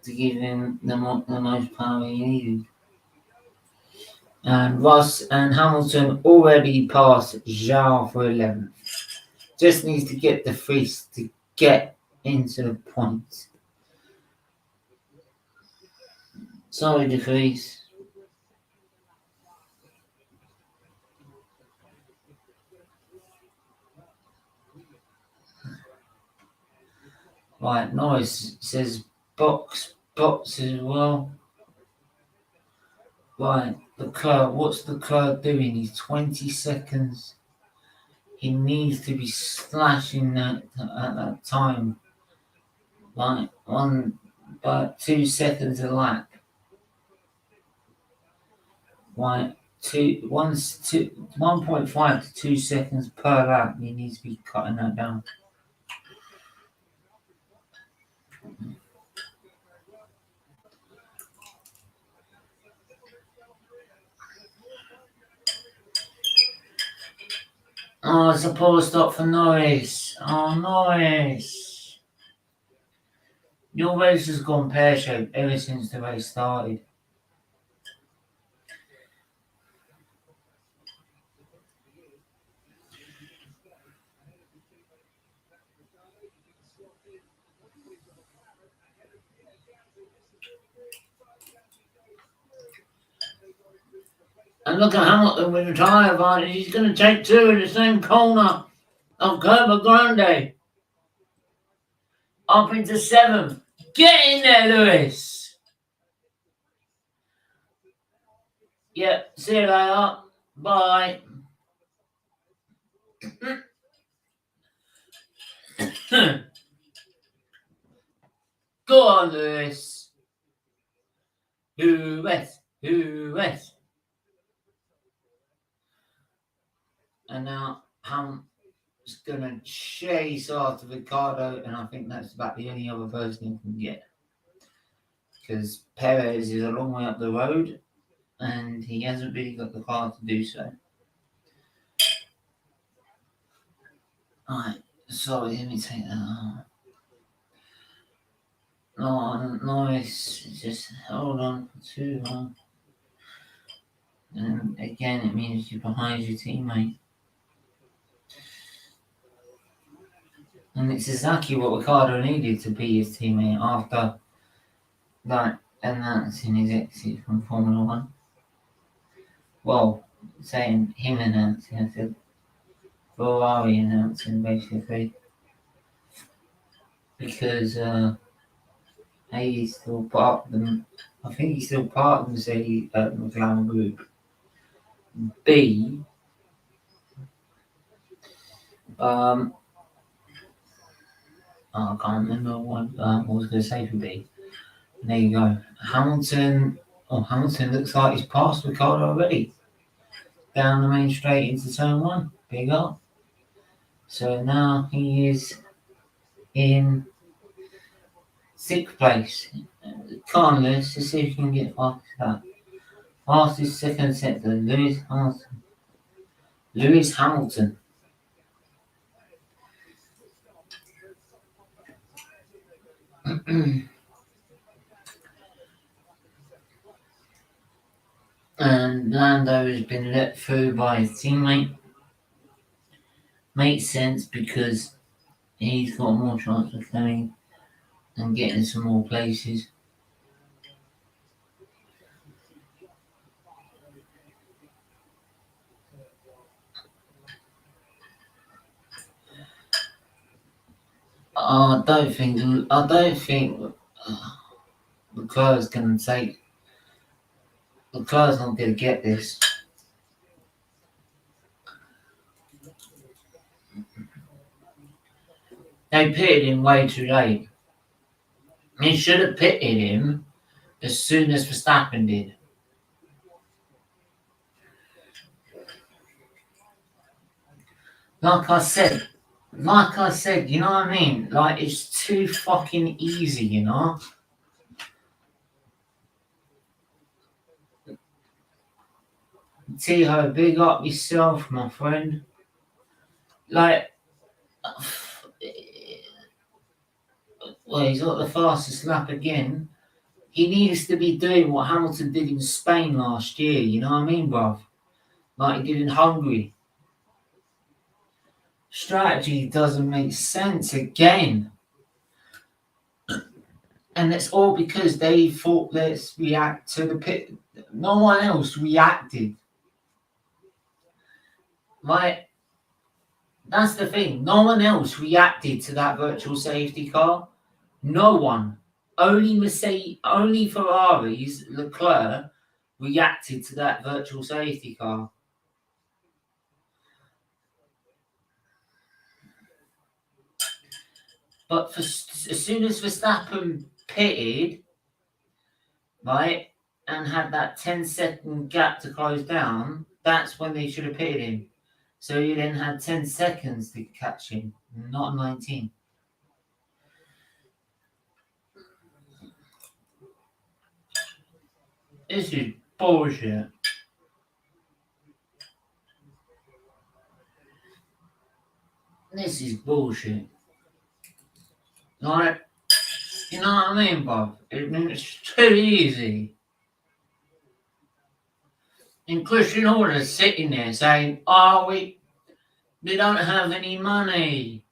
to give him the most power he needed. And Ross and Hamilton already passed Zhou for 11th. Just needs to get the Prix to get into the points. Sorry, the Prix. Right, Norris says box as well. Right, Leclerc, what's Leclerc doing? He's 20 seconds he needs to be slashing that at that time. Like 2 seconds a lap. Like 1.5 to 2 seconds per lap. He needs to be cutting that down. Oh, it's a poor stop for Norris. Oh, Norris. Your race has gone pear-shaped ever since the race started. And look at Hamilton with the tyre advantage. He's going to take 2 in the same corner of Curva Grande. Up into 7th. Get in there, Lewis. Yep, see you later. Bye. Go on, Lewis. Lewis. And now Ham's going to chase after Ricciardo, and I think that's about the only other person he can get. Because Perez is a long way up the road, and he hasn't really got the car to do so. Alright, sorry, let me take that out. No, Norris, just hold on for too long. And again, it means you're behind your teammate. And it's exactly what Ricciardo needed to be his teammate after that announcing his exit from Formula 1. Well, saying him announcing, I said Ferrari announcing basically. Because he's still part of them. I think he's still part of the McLaren group. B, I can't remember what I was going to say for B. There you go. Hamilton looks like he's passed Ricciardo already. Down the main straight into turn 1. Big up. So now he is in 6th place. Come on, Lewis, to see if you can get past that. Fastest second sector, Lewis Hamilton. And Lando has been let through by his teammate. Makes sense because he's got more chance of going and getting some more places. I don't think Leclerc's going to take. Leclerc's not going to get this. They pitted him way too late. They should have pitted him as soon as Verstappen did. Like I said, you know what I mean? Like, it's too fucking easy, you know? Tycho, big up yourself, my friend. Like, well, he's got the fastest lap again. He needs to be doing what Hamilton did in Spain last year, you know what I mean, bruv? Like he did in Hungary. Strategy doesn't make sense again. And it's all because they thought, let's react to the pit. No one else reacted. Right? That's the thing. No one else reacted to that virtual safety car. No one. Only Ferrari's Leclerc reacted to that virtual safety car. But as soon as Verstappen pitted, right, and had that 10-second gap to close down, that's when they should have pitted him. So you then had 10 seconds to catch him, not 19. This is bullshit. This is bullshit. Like, you know what I mean, Bob? It's too easy. And Christian Horner's sitting there saying, we don't have any money.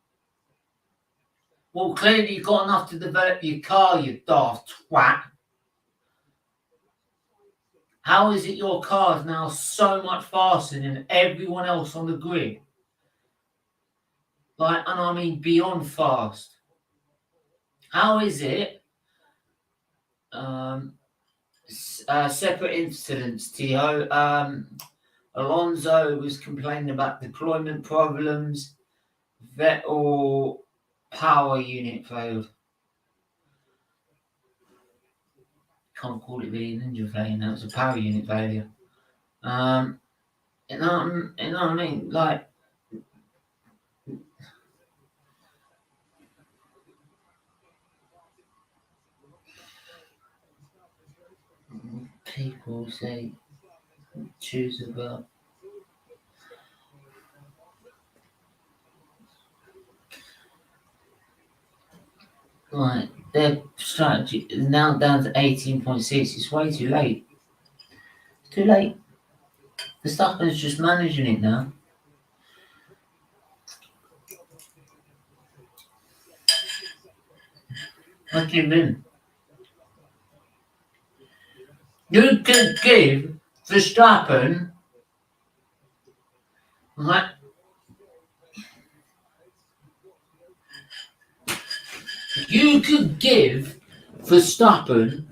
Well, clearly you've got enough to develop your car, you daft twat. How is it your car is now so much faster than everyone else on the grid? Like, and I mean beyond fast. How is it? Separate incidents, Tio. Alonso was complaining about deployment problems. Vettel power unit failed. Can't call it really an engine failure now. It's a power unit failure. You know what I mean? Like, people say choose about. Right, their strategy is now down to 18.6. It's way too late. It's too late. Verstappen is just managing it now. What do you mean? You could give Verstappen, right? You could give Verstappen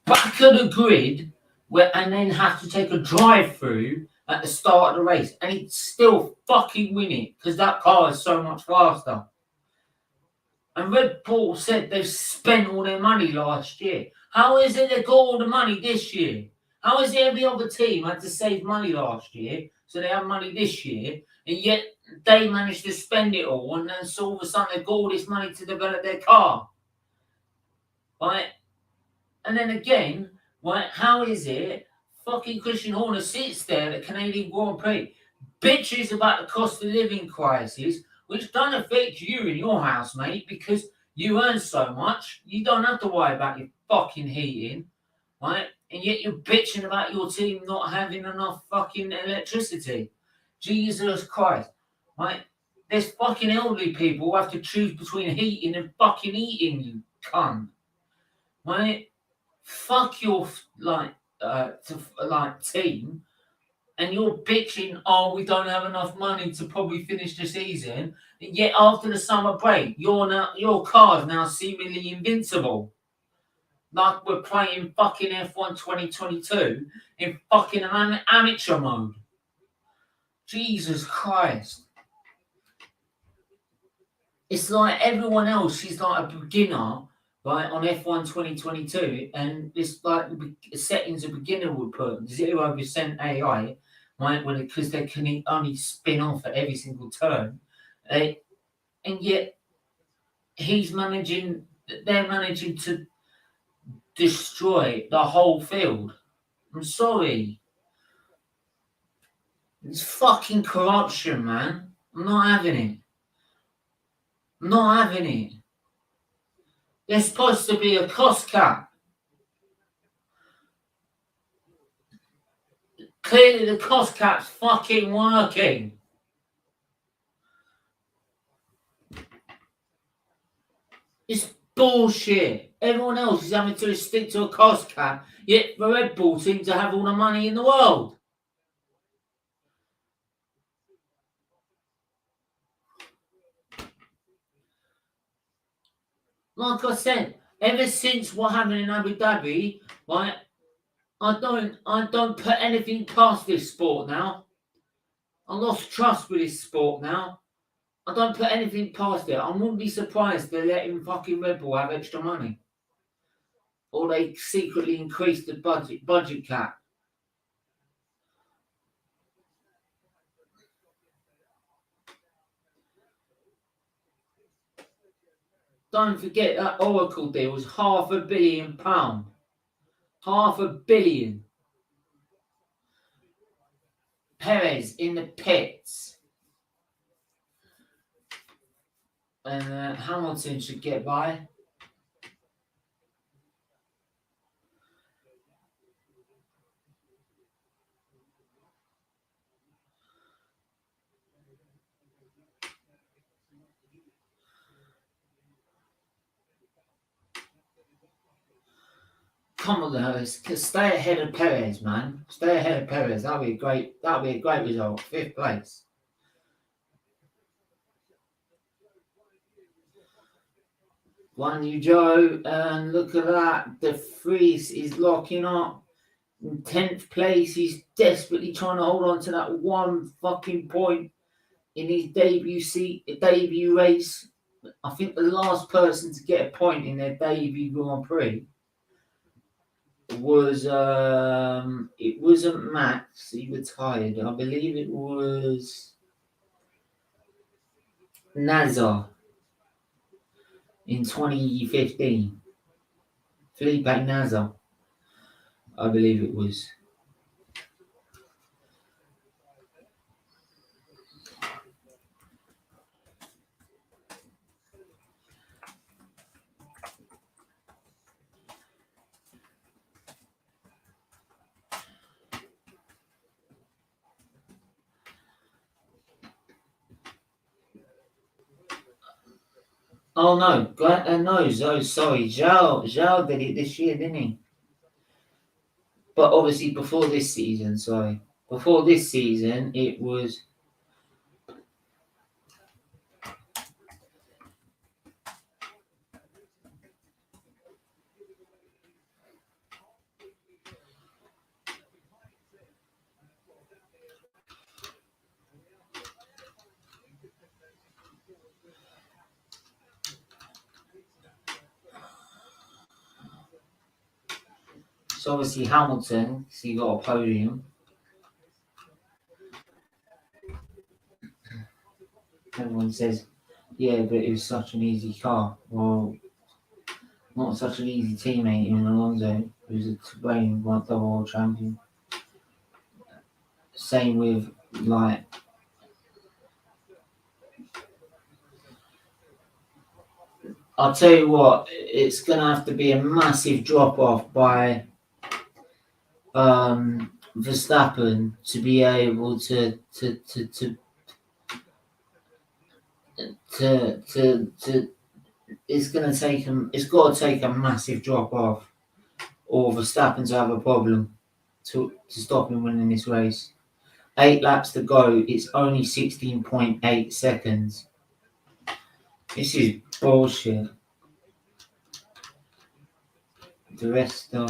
back of the grid and then have to take a drive through at the start of the race, and he'd still fucking win it because that car is so much faster. And Red Bull said they've spent all their money last year. How is it they got all the money this year? How is it every other team had to save money last year, so they have money this year, and yet they managed to spend it all, and then so all of a sudden they've got all this money to develop their car? Right? And then again, right, how is it fucking Christian Horner sits there at Canadian Grand Prix, bitches about the cost of living crisis, which don't affect you in your house, mate, because you earn so much, you don't have to worry about your fucking heating, right? And yet you're bitching about your team not having enough fucking electricity. Jesus Christ, right? There's fucking elderly people who have to choose between heating and fucking eating, you cunt, right? Fuck your team, and you're bitching, we don't have enough money to probably finish the season, and yet after the summer break your car's now seemingly invincible, like we're playing fucking F1 2022 in fucking amateur mode. Jesus Christ. It's like everyone else is like a beginner, right, on F1 2022, and it's like the settings a beginner would put 0% AI, right, because they can only spin off at every single turn, and yet they're managing to destroy the whole field. I'm sorry. It's fucking corruption, man. I'm not having it. I'm not having it. There's supposed to be a cost cap. Clearly the cost cap's fucking working. It's bullshit. Everyone else is having to stick to a cost cap, yet the Red Bull seem to have all the money in the world. Like I said, ever since what happened in Abu Dhabi, right, I don't put anything past this sport now. I lost trust with this sport now. I don't put anything past it. I wouldn't be surprised they're letting fucking Red Bull have extra money. Or they secretly increase the budget cap. Don't forget that Oracle deal was £500 million. £500 million. Perez in the pits. And Hamilton should get by. Come on, Harris. Stay ahead of Perez, man. Stay ahead of Perez. That'll be a great result. 5th place. One you Zhou, and look at that. The Freeze is locking up. In 10th place, he's desperately trying to hold on to that one fucking point in his debut race. I think the last person to get a point in their debut Grand Prix was it wasn't Max. He retired. I believe it was Nazar in 2015. Felipe Nazar, I believe it was. Oh no, Zhou, sorry, Zhou did it this year, didn't he? But obviously before this season, it was. So obviously Hamilton, so he got a podium. Everyone says, yeah, but it was such an easy car. Well, not such an easy teammate in Alonso, who's a reigning double world champion. Same with like. I'll tell you what, it's gonna have to be a massive drop off by Verstappen to be able to it's got to take a massive drop off, or Verstappen to have a problem to stop him winning this race. 8 laps to go. It's only 16.8 seconds. This is bullshit. The rest are.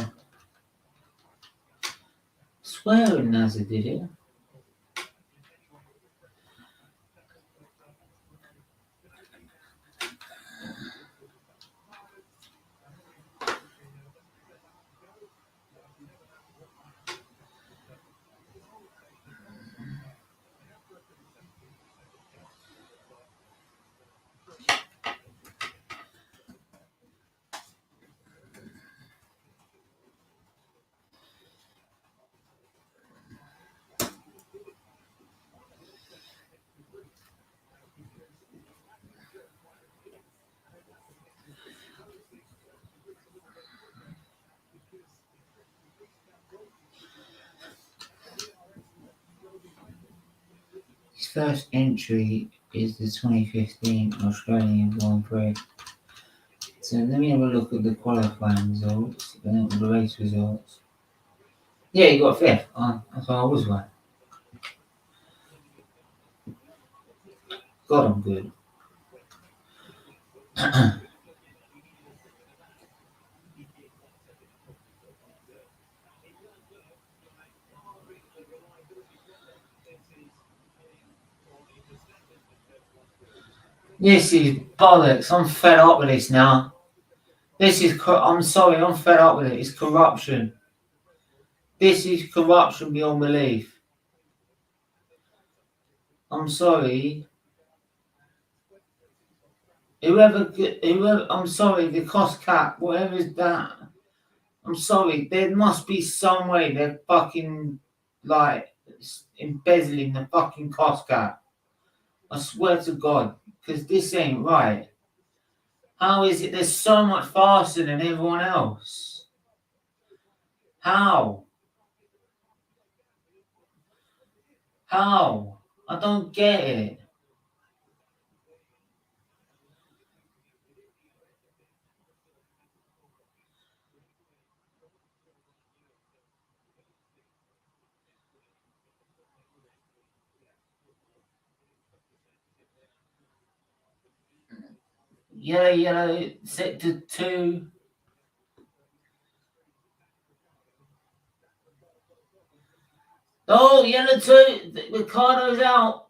I swear Nazar did it. His first entry is the 2015 Australian Grand Prix. So let me have a look at the qualifying results, the race results. Yeah, he got 5th. That's why I was right. God, I'm good. This is bollocks. I'm fed up with this now. I'm sorry, I'm fed up with it. It's corruption. This is corruption beyond belief. I'm sorry. Whoever, I'm sorry, the cost cap, whatever is that. I'm sorry, there must be some way they're fucking, like, embezzling the fucking cost cap. I swear to God, because this ain't right. How is it they're so much faster than everyone else? How? How? I don't get it. Yellow, sector 2. Oh, yellow 2. Ricardo's out.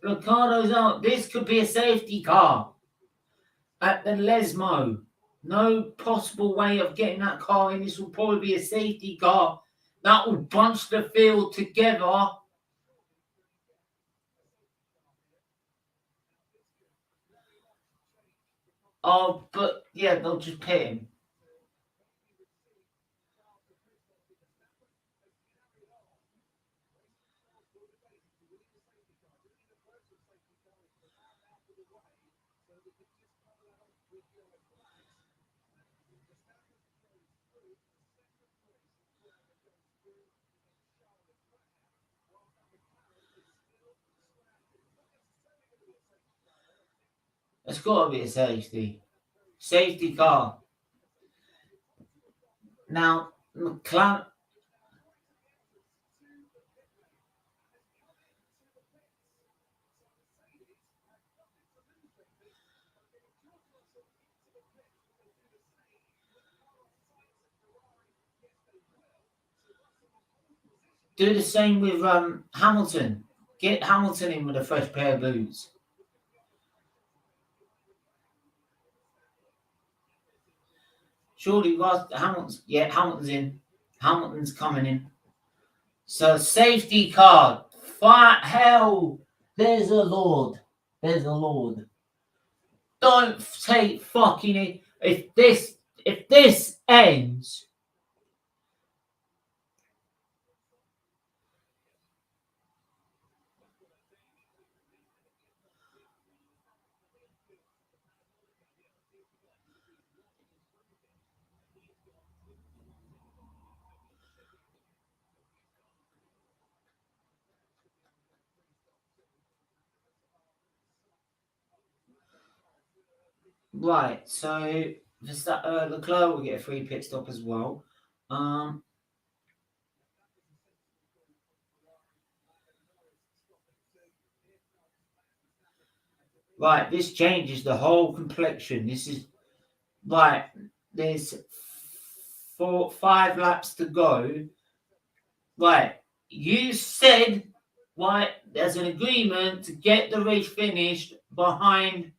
Ricardo's out. This could be a safety car at the Lesmo. No possible way of getting that car in. This will probably be a safety car. That will bunch the field together. Oh, but yeah, they'll just pit him. It's got to be a safety car. Now, McLaren. Do the same with Hamilton. Get Hamilton in with a fresh pair of boots. Surely, Hamilton's in. Hamilton's coming in. So, safety car. Hell, there's a Lord. There's a Lord. Don't take fucking it. If this ends. Right, so Leclerc will get a free pit stop as well. Right, this changes the whole complexion. This is right. There's 5 laps to go. Right, you said right. There's an agreement to get the race finished behind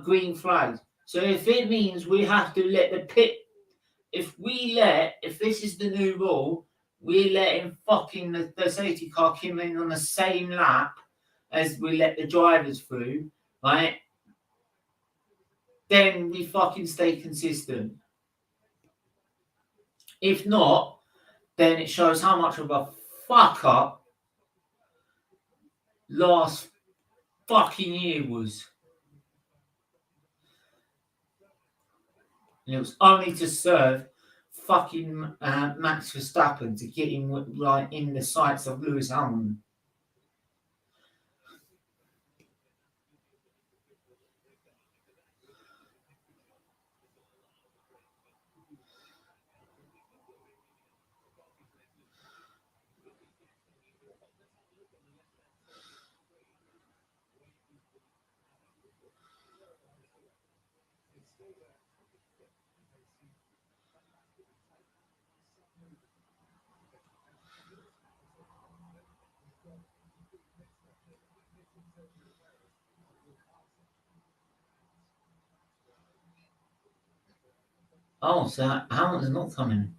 green flags. So if it means we have to let the pit, if this is the new rule, we let him fucking the safety car come in on the same lap as we let the drivers through, right? Then we fucking stay consistent. If not, then it shows how much of a fuck up last fucking year was. And it was only to serve fucking Max Verstappen to get him right in the sights of Lewis Hamilton. Oh, so Hamilton's not coming.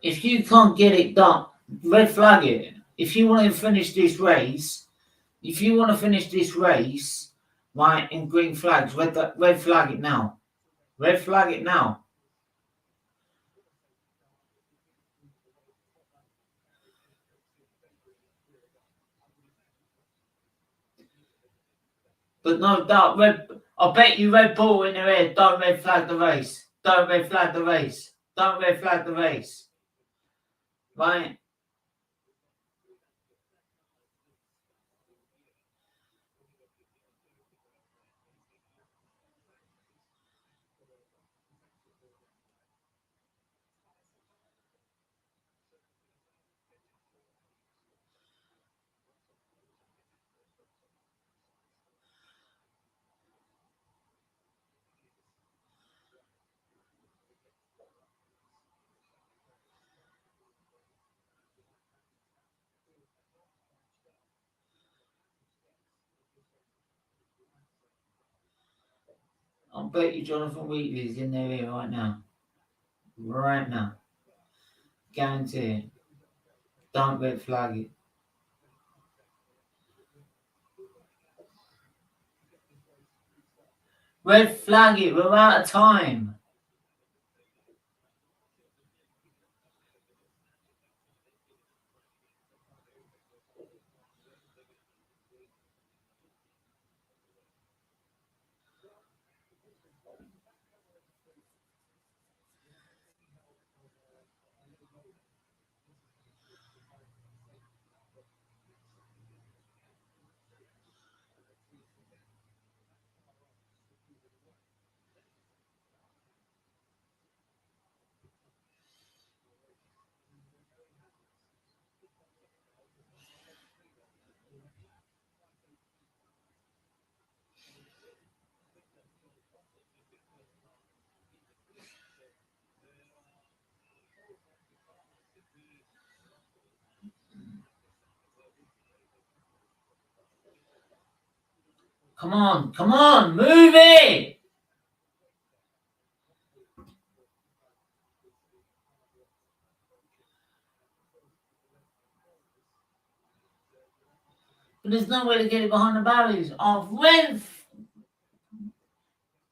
If you can't get it done, red flag it. If you want to finish this race, right, in green flags, red flag it now. Red flag it now. But no, don't red. I bet you Red Bull in their head. Don't red flag the race. Don't red flag the race. Don't red flag the race. Right? I bet you Jonathan Wheatley's in their ear right now. Right now. Guarantee it. Don't red flag it. Red flag it. We're out of time. Come on, move it! But there's no way to get it behind the barriers.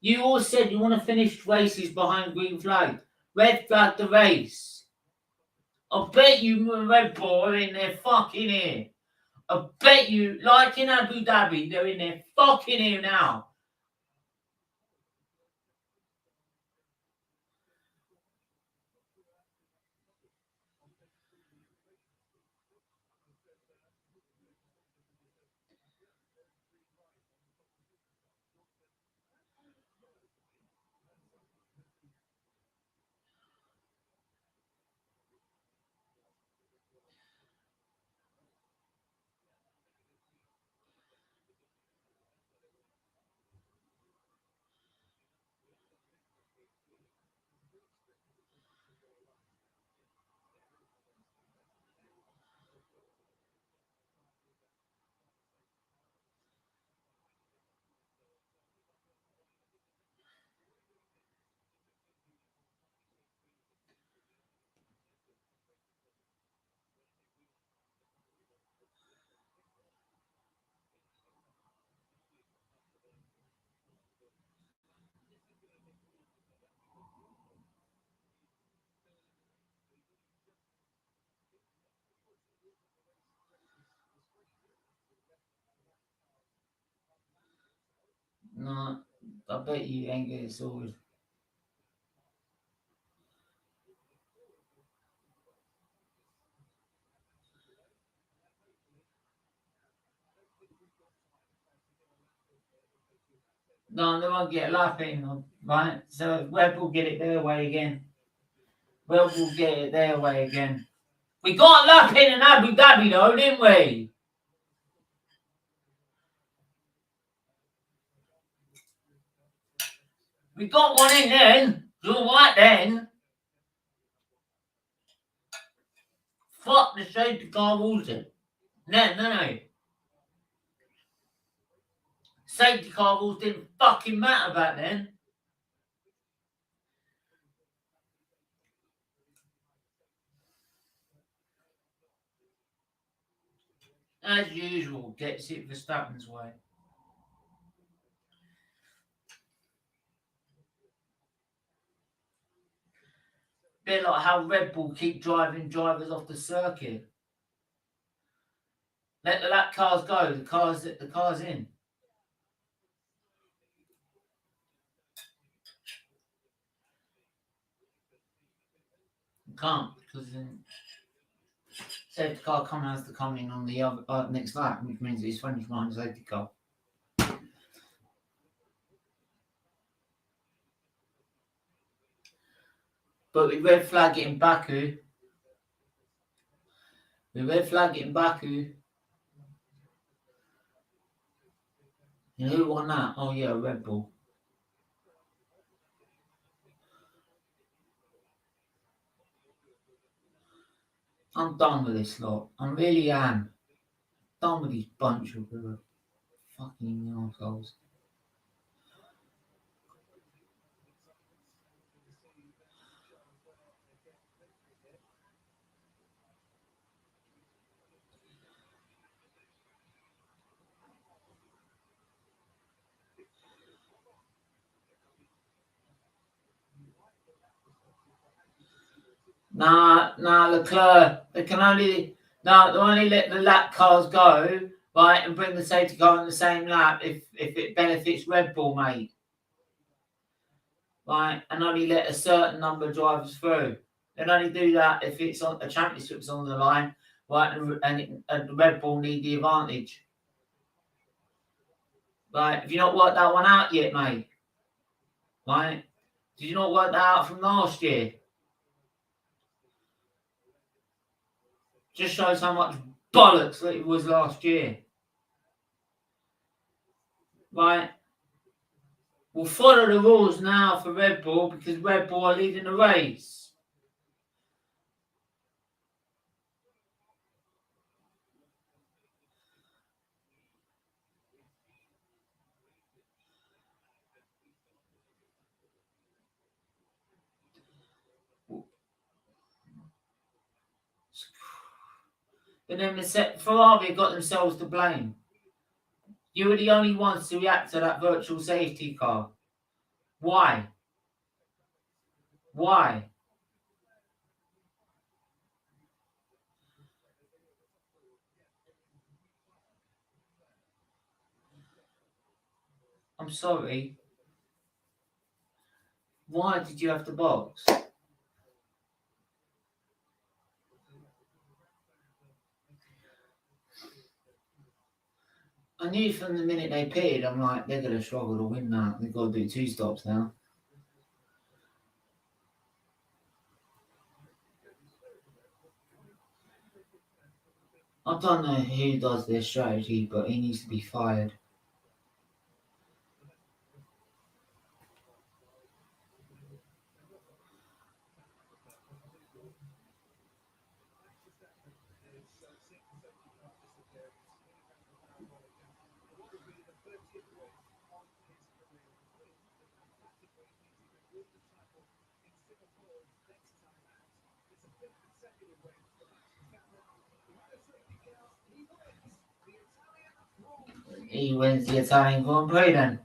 You all said you want to finish races behind green flag. Red flag the race. I bet you Red Bull are in their fucking ear. I bet you, like in Abu Dhabi, they're in their fucking ear now. No, I bet you ain't getting it sorted. No, they won't get a lap in, right? So Red Bull get it their way again. Red Bull get it their way again. We got a lap in Abu Dhabi though, didn't we? We got one in then. It's all right then. Fuck the safety car rules it. No. Safety car rules didn't fucking matter back then. As usual, gets it Verstappen's way. Bit like how Red Bull keep driving drivers off the circuit. Let the lap cars go. The car's in. You can't because then safety car has to come in on the other next lap, which means it's finished behind the safety car. But we red flag it in Baku. You know who won that? Oh yeah, Red Bull. I'm done with this lot. I really am. Done with these bunch of fucking assholes. Nah, Leclerc. They only let the lap cars go, right, and bring the safety car on the same lap if it benefits Red Bull, mate. Right, and only let a certain number of drivers through. They only do that if it's on a championship's on the line, right, and Red Bull need the advantage. Right, have you not worked that one out yet, mate? Right? Did you not work that out from last year? Just shows how much bollocks that it was last year. Right? We'll follow the rules now for Red Bull because Red Bull are leading the race. But then Ferrari got themselves to blame. You were the only ones to react to that virtual safety car. Why? I'm sorry. Why did you have to box? I knew from the minute they pitted, I'm like, they're going to struggle to win that. They've got to do 2 stops now. I don't know who does their strategy, but he needs to be fired. He wins the Italian Grand Prix then.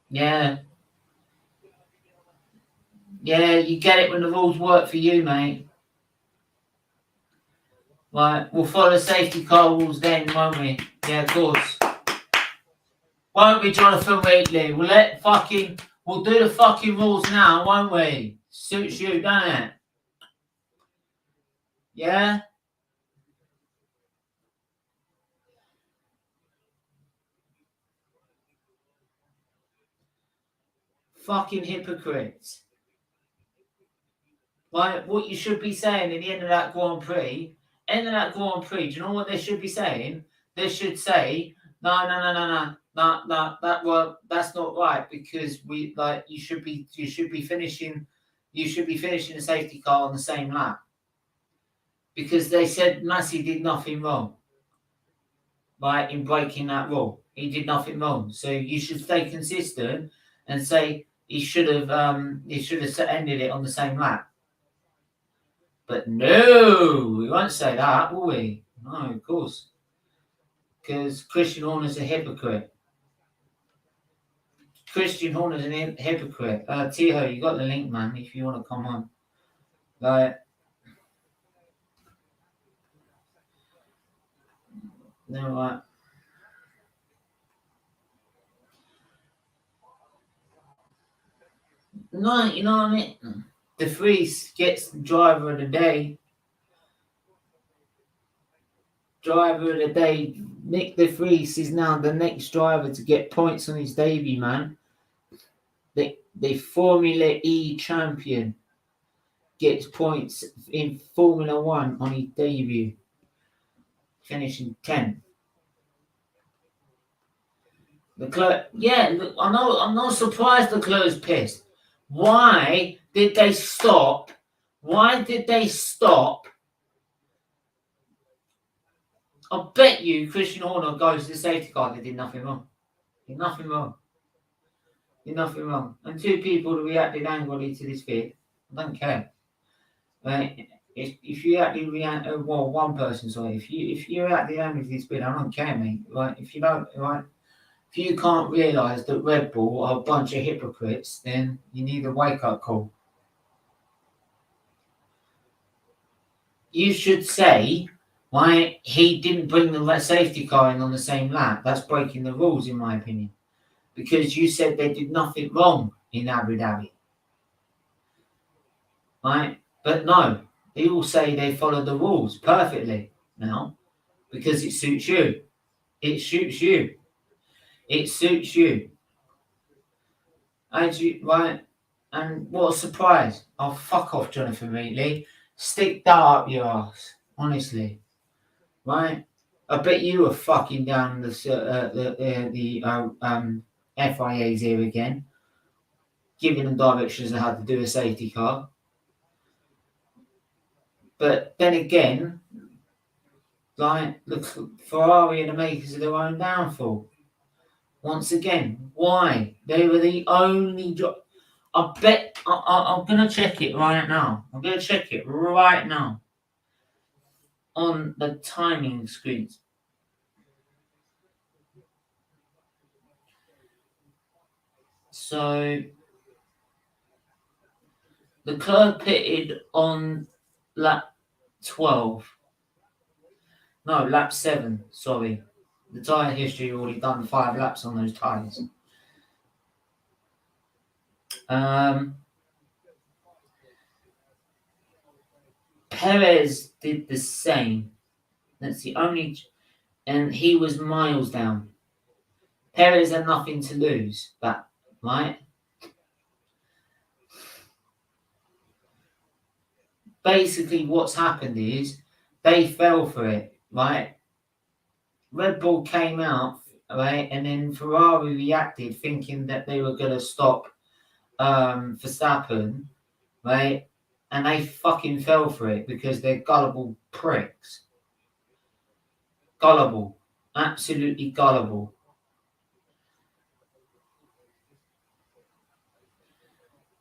Yeah. Yeah, you get it when the rules work for you, mate. Right, we'll follow safety car rules then, won't we? Yeah, of course. Won't we, Jonathan Wheatley? We'll do the fucking rules now, won't we? Suits you, doesn't it? Yeah? Fucking hypocrites. Right, what you should be saying at the end of that Grand Prix, do you know what they should be saying? They should say, no, that's not right, because you should be finishing the safety car on the same lap. Because they said Massey did nothing wrong, right, in breaking that rule. He did nothing wrong. So you should stay consistent and say he should have ended it on the same lap. But no, we won't say that, will we? No, of course. Because Christian Horner's a hypocrite. Tycho, you got the link, man, if you want to come on. No, right. No, you know what I mean? De Vries gets driver of the day. Nick De Vries is now the next driver to get points on his debut, man. The Formula E champion gets points in Formula 1 on his debut, finishing 10th. Leclerc, yeah, look, I'm not surprised Leclerc's pissed. Why did they stop? I bet you Christian Horner goes to the safety car. They did nothing wrong. Did nothing wrong. And two people reacted angrily to this vid. I don't care. Right? If you actually react, one person, sorry. If you reacted angrily to this vid, I don't care, mate. Right? If you don't, right? If you can't realise that Red Bull are a bunch of hypocrites, then you need a wake-up call. You should say, why he didn't bring the safety car in on the same lap. That's breaking the rules, in my opinion. Because you said they did nothing wrong in Abu Dhabi. Right? But no, they all say they followed the rules perfectly now, because it suits you. It suits you. Right? And what a surprise. Oh, fuck off, Jonathan Wheatley. Stick that up your ass. Honestly. Right? I bet you were fucking down the FIA's here again, giving them directions on how to do a safety car. But then again, like, look, Ferrari and the makers of their own downfall. Once again, why? They were the only I bet I'm gonna check it right now. On the timing screens. So Leclerc pitted on lap 12. No, lap 7, sorry. The tyre history already done 5 laps on those tyres. Perez did the same. That's the only... And he was miles down. Perez had nothing to lose, right? Basically, what's happened is they fell for it, right? Red Bull came out, right? And then Ferrari reacted thinking that they were going to stop Verstappen, right? And they fucking fell for it because they're gullible pricks. Gullible. Absolutely gullible.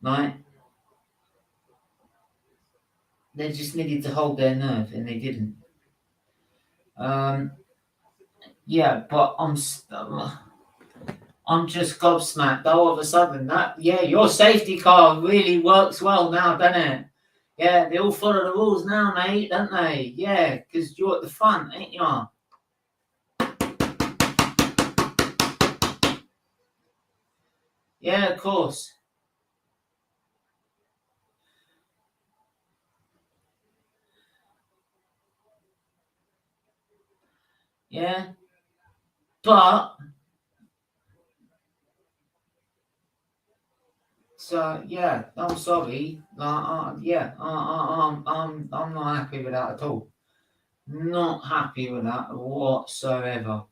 Right? They just needed to hold their nerve, and they didn't. Yeah, but I'm just gobsmacked. All of a sudden, your safety car really works well now, doesn't it? Yeah, they all follow the rules now, mate, don't they? Yeah, because you're at the front, ain't you? Yeah, of course. Yeah, but so yeah, I'm sorry. I'm not happy with that at all. Not happy with that whatsoever.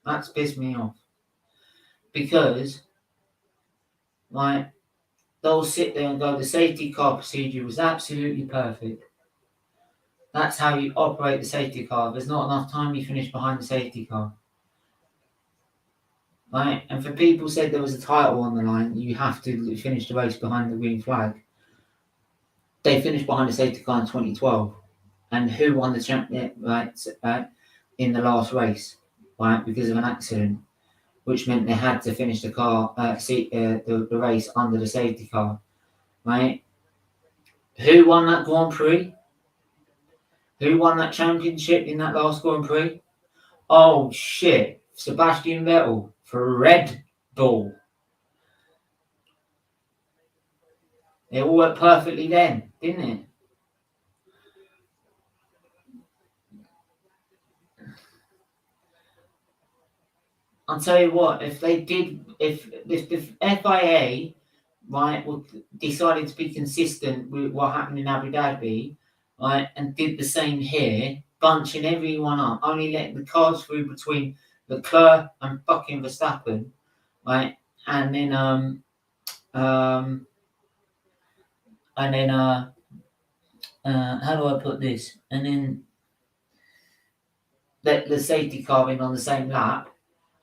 That's pissed me off because like they'll sit there and go, the safety car procedure was absolutely perfect. That's how you operate the safety car. There's not enough time you finish behind the safety car. Right? And for people who said there was a title on the line, you have to finish the race behind the green flag. They finished behind the safety car in 2012. And who won the championship in the last race? Right? Because of an accident, which meant they had to finish the race under the safety car. Right? Who won that Grand Prix? Who won that championship in that last Grand Prix? Oh shit, Sebastian Vettel for Red Bull. It all worked perfectly then, didn't it? I'll tell you what, if the FIA decided to be consistent with what happened in Abu Dhabi, right, and did the same here, bunching everyone up, only letting the cars through between Leclerc and fucking Verstappen, right, and then how do I put this? And then let the safety car in on the same lap.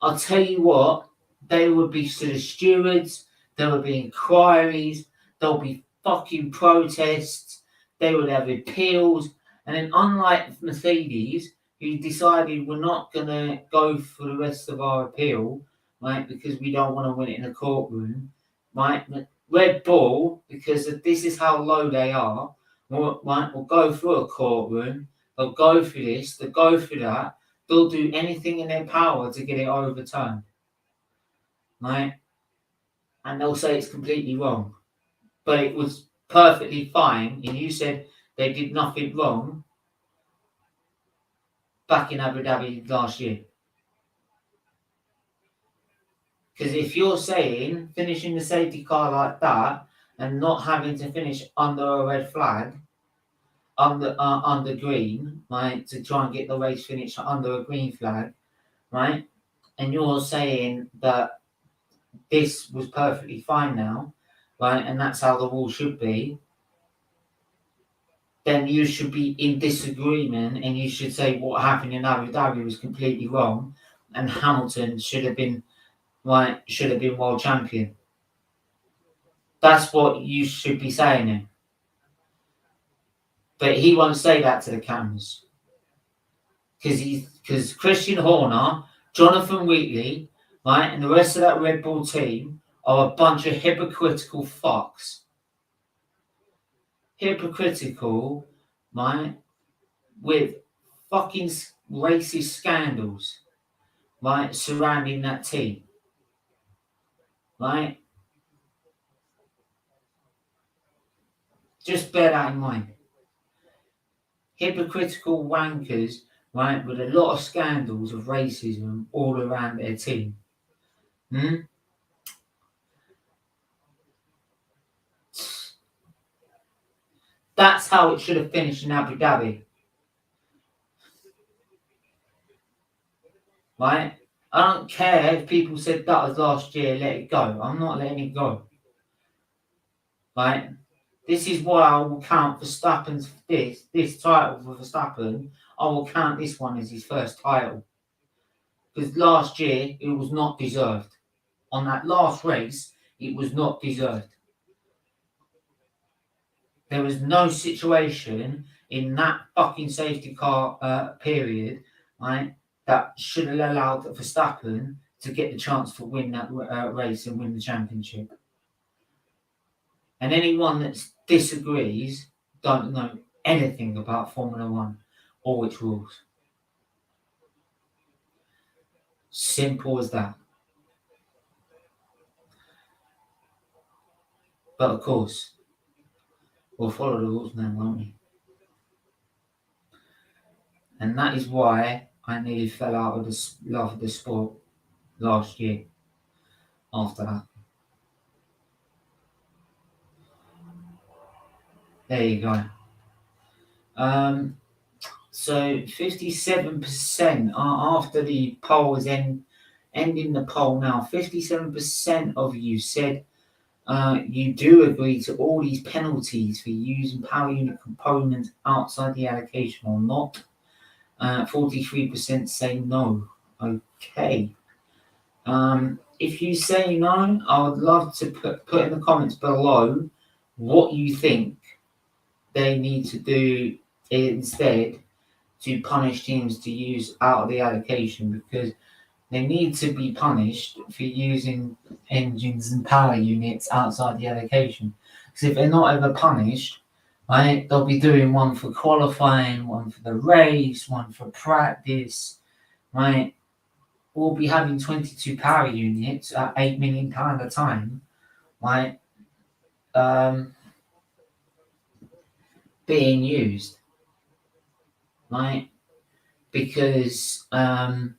I'll tell you what, there would be sort of stewards, there would be inquiries, there'll be fucking protests, they would have appeals, and then unlike Mercedes, who decided we're not going to go for the rest of our appeal, right, because we don't want to win it in a courtroom, right, Red Bull, because this is how low they are, will go through a courtroom, they'll go through this, they'll go through that, they'll do anything in their power to get it overturned, right? And they'll say it's completely wrong. But it was perfectly fine, and you said they did nothing wrong back in Abu Dhabi last year. Because if you're saying finishing the safety car like that and not having to finish under a red flag, under green, right, to try and get the race finished under a green flag, right, and you're saying that this was perfectly fine now, right, and that's how the rule should be, then you should be in disagreement and you should say what happened in Abu Dhabi was completely wrong and Hamilton should have been world champion. That's what you should be saying then. But he won't say that to the cameras. Because Christian Horner, Jonathan Wheatley, right, and the rest of that Red Bull team are a bunch of hypocritical fucks. Hypocritical, right, with fucking racist scandals, right, surrounding that team, right? Just bear that in mind. Hypocritical wankers, right, with a lot of scandals of racism all around their team. That's how it should have finished in Abu Dhabi. Right? I don't care if people said that was last year, let it go. I'm not letting it go. Right? This is why I will count Verstappen's this title for Verstappen. I will count this one as his first title. Because last year, it was not deserved. On that last race, it was not deserved. There was no situation in that fucking safety car period, right, that should have allowed Verstappen to get the chance to win that race and win the championship. And anyone that disagrees don't know anything about Formula One or its rules. Simple as that. But of course, we'll follow the rules now, won't we? And that is why I nearly fell out of the love of the sport last year after that. There you go. So 57% after the poll is ending the poll now. 57% of you said you do agree to all these penalties for using power unit components outside the allocation or not. 43% say no. Okay. If you say no, I would love to put in the comments below what you think they need to do instead to punish teams to use out of the allocation, because they need to be punished for using engines and power units outside the allocation. Because if they're not ever punished, right, they'll be doing one for qualifying, one for the race, one for practice, right? We'll be having 22 power units at £8 million a time, right? Being used, right? Because how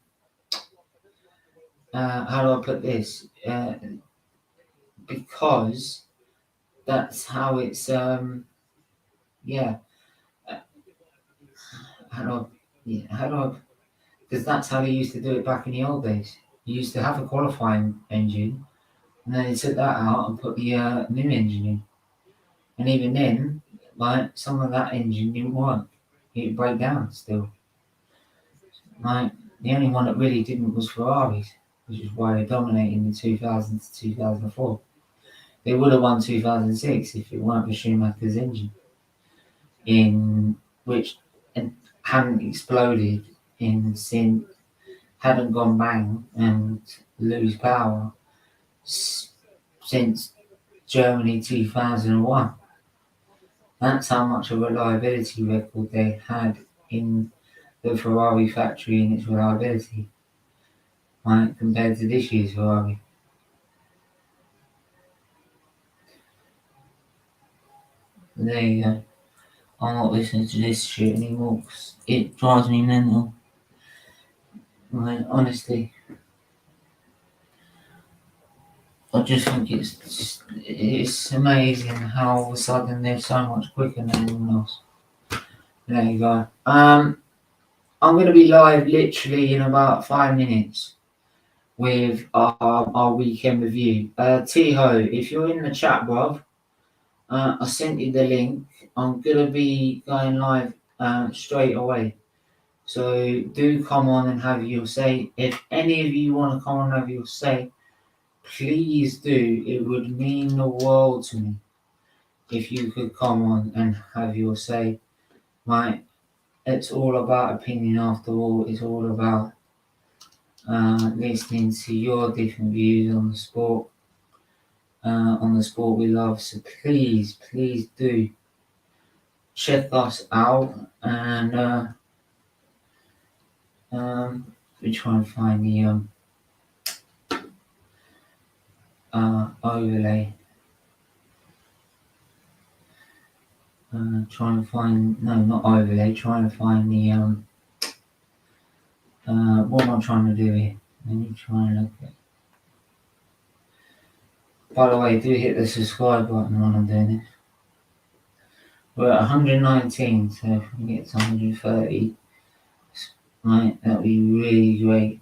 do I put this? Because that's how it's because that's how they used to do it back in the old days. You used to have a qualifying engine, and then they took that out and put the new engine in. And even then, like, some of that engine didn't work. It would break down still. Like, the only one that really didn't was Ferraris, which is why they dominated in 2000 to 2004. They would have won 2006 if it weren't for Schumacher's engine, which hadn't exploded hadn't gone bang and lose power since Germany 2001. That's how much a reliability record they had in the Ferrari factory in its reliability, right, compared to this year's Ferrari. There you go. I'm not listening to this shit anymore because it drives me mental. Right, honestly. I just think it's amazing how all of a sudden they're so much quicker than anyone else. There you go. I'm going to be live literally in about 5 minutes with our weekend review. Tycho, if you're in the chat, bruv, I sent you the link. I'm going to be going live straight away. So do come on and have your say. If any of you want to come on and have your say, please do. It would mean the world to me if you could come on and have your say. Right? It's all about opinion after all. It's all about listening to your different views on the sport. On the sport we love. So please do check us out, and we try and find the overlay. Try and find not overlay. Try and find the what am I trying to do here? Let me try and look at. By the way, do hit the subscribe button when I'm doing this. We're at 119, so if we can get to 130, right, that'd be really great.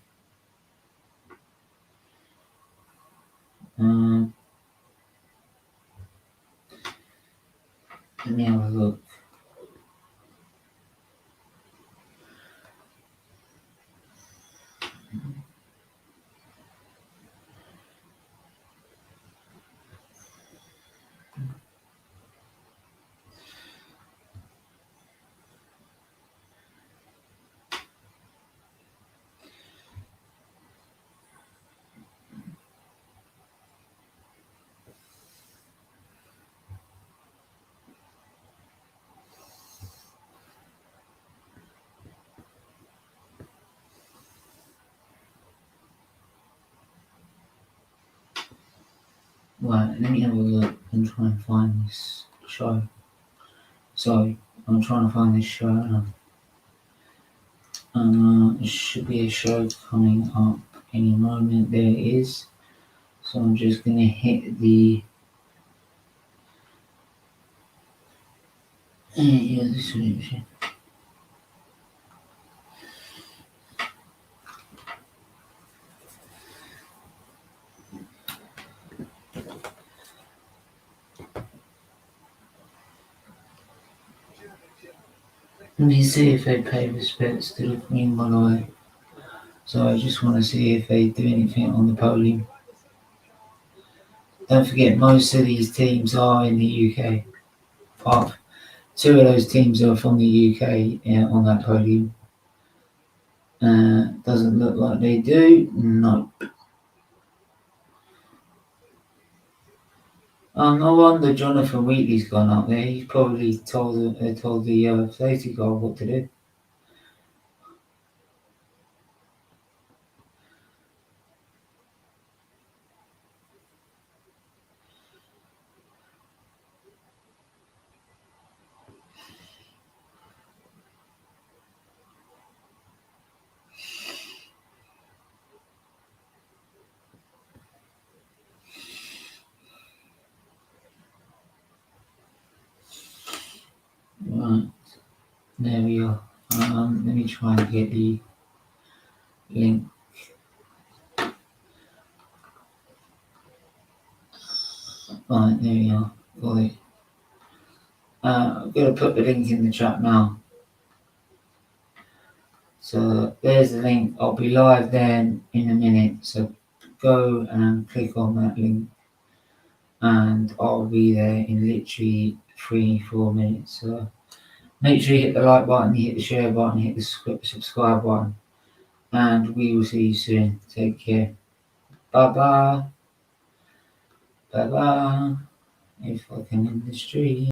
Let me have a look. Right, let me have a look and try and find this show. Sorry, I'm trying to find this show now. There should be a show coming up any moment. There it is. So I'm just gonna hit the the solution. Let me see if they pay respects to the Queen while I. So I just want to see if they do anything on the podium. Don't forget, most of these teams are in the UK. Two of those teams are from the UK on that podium. Doesn't look like they do. No. No wonder Jonathan Wheatley's gone up there. He's probably told the safety guard what to do. Right, there we are. Let me try and get the link. Right, there we are. Got it. I'm going to put the link in the chat now. So there's the link. I'll be live then in a minute. So go and click on that link. And I'll be there in literally 3-4 minutes. So make sure you hit the like button, hit the share button, hit the subscribe button. And we will see you soon. Take care. Bye-bye. Bye-bye. If I can end the stream.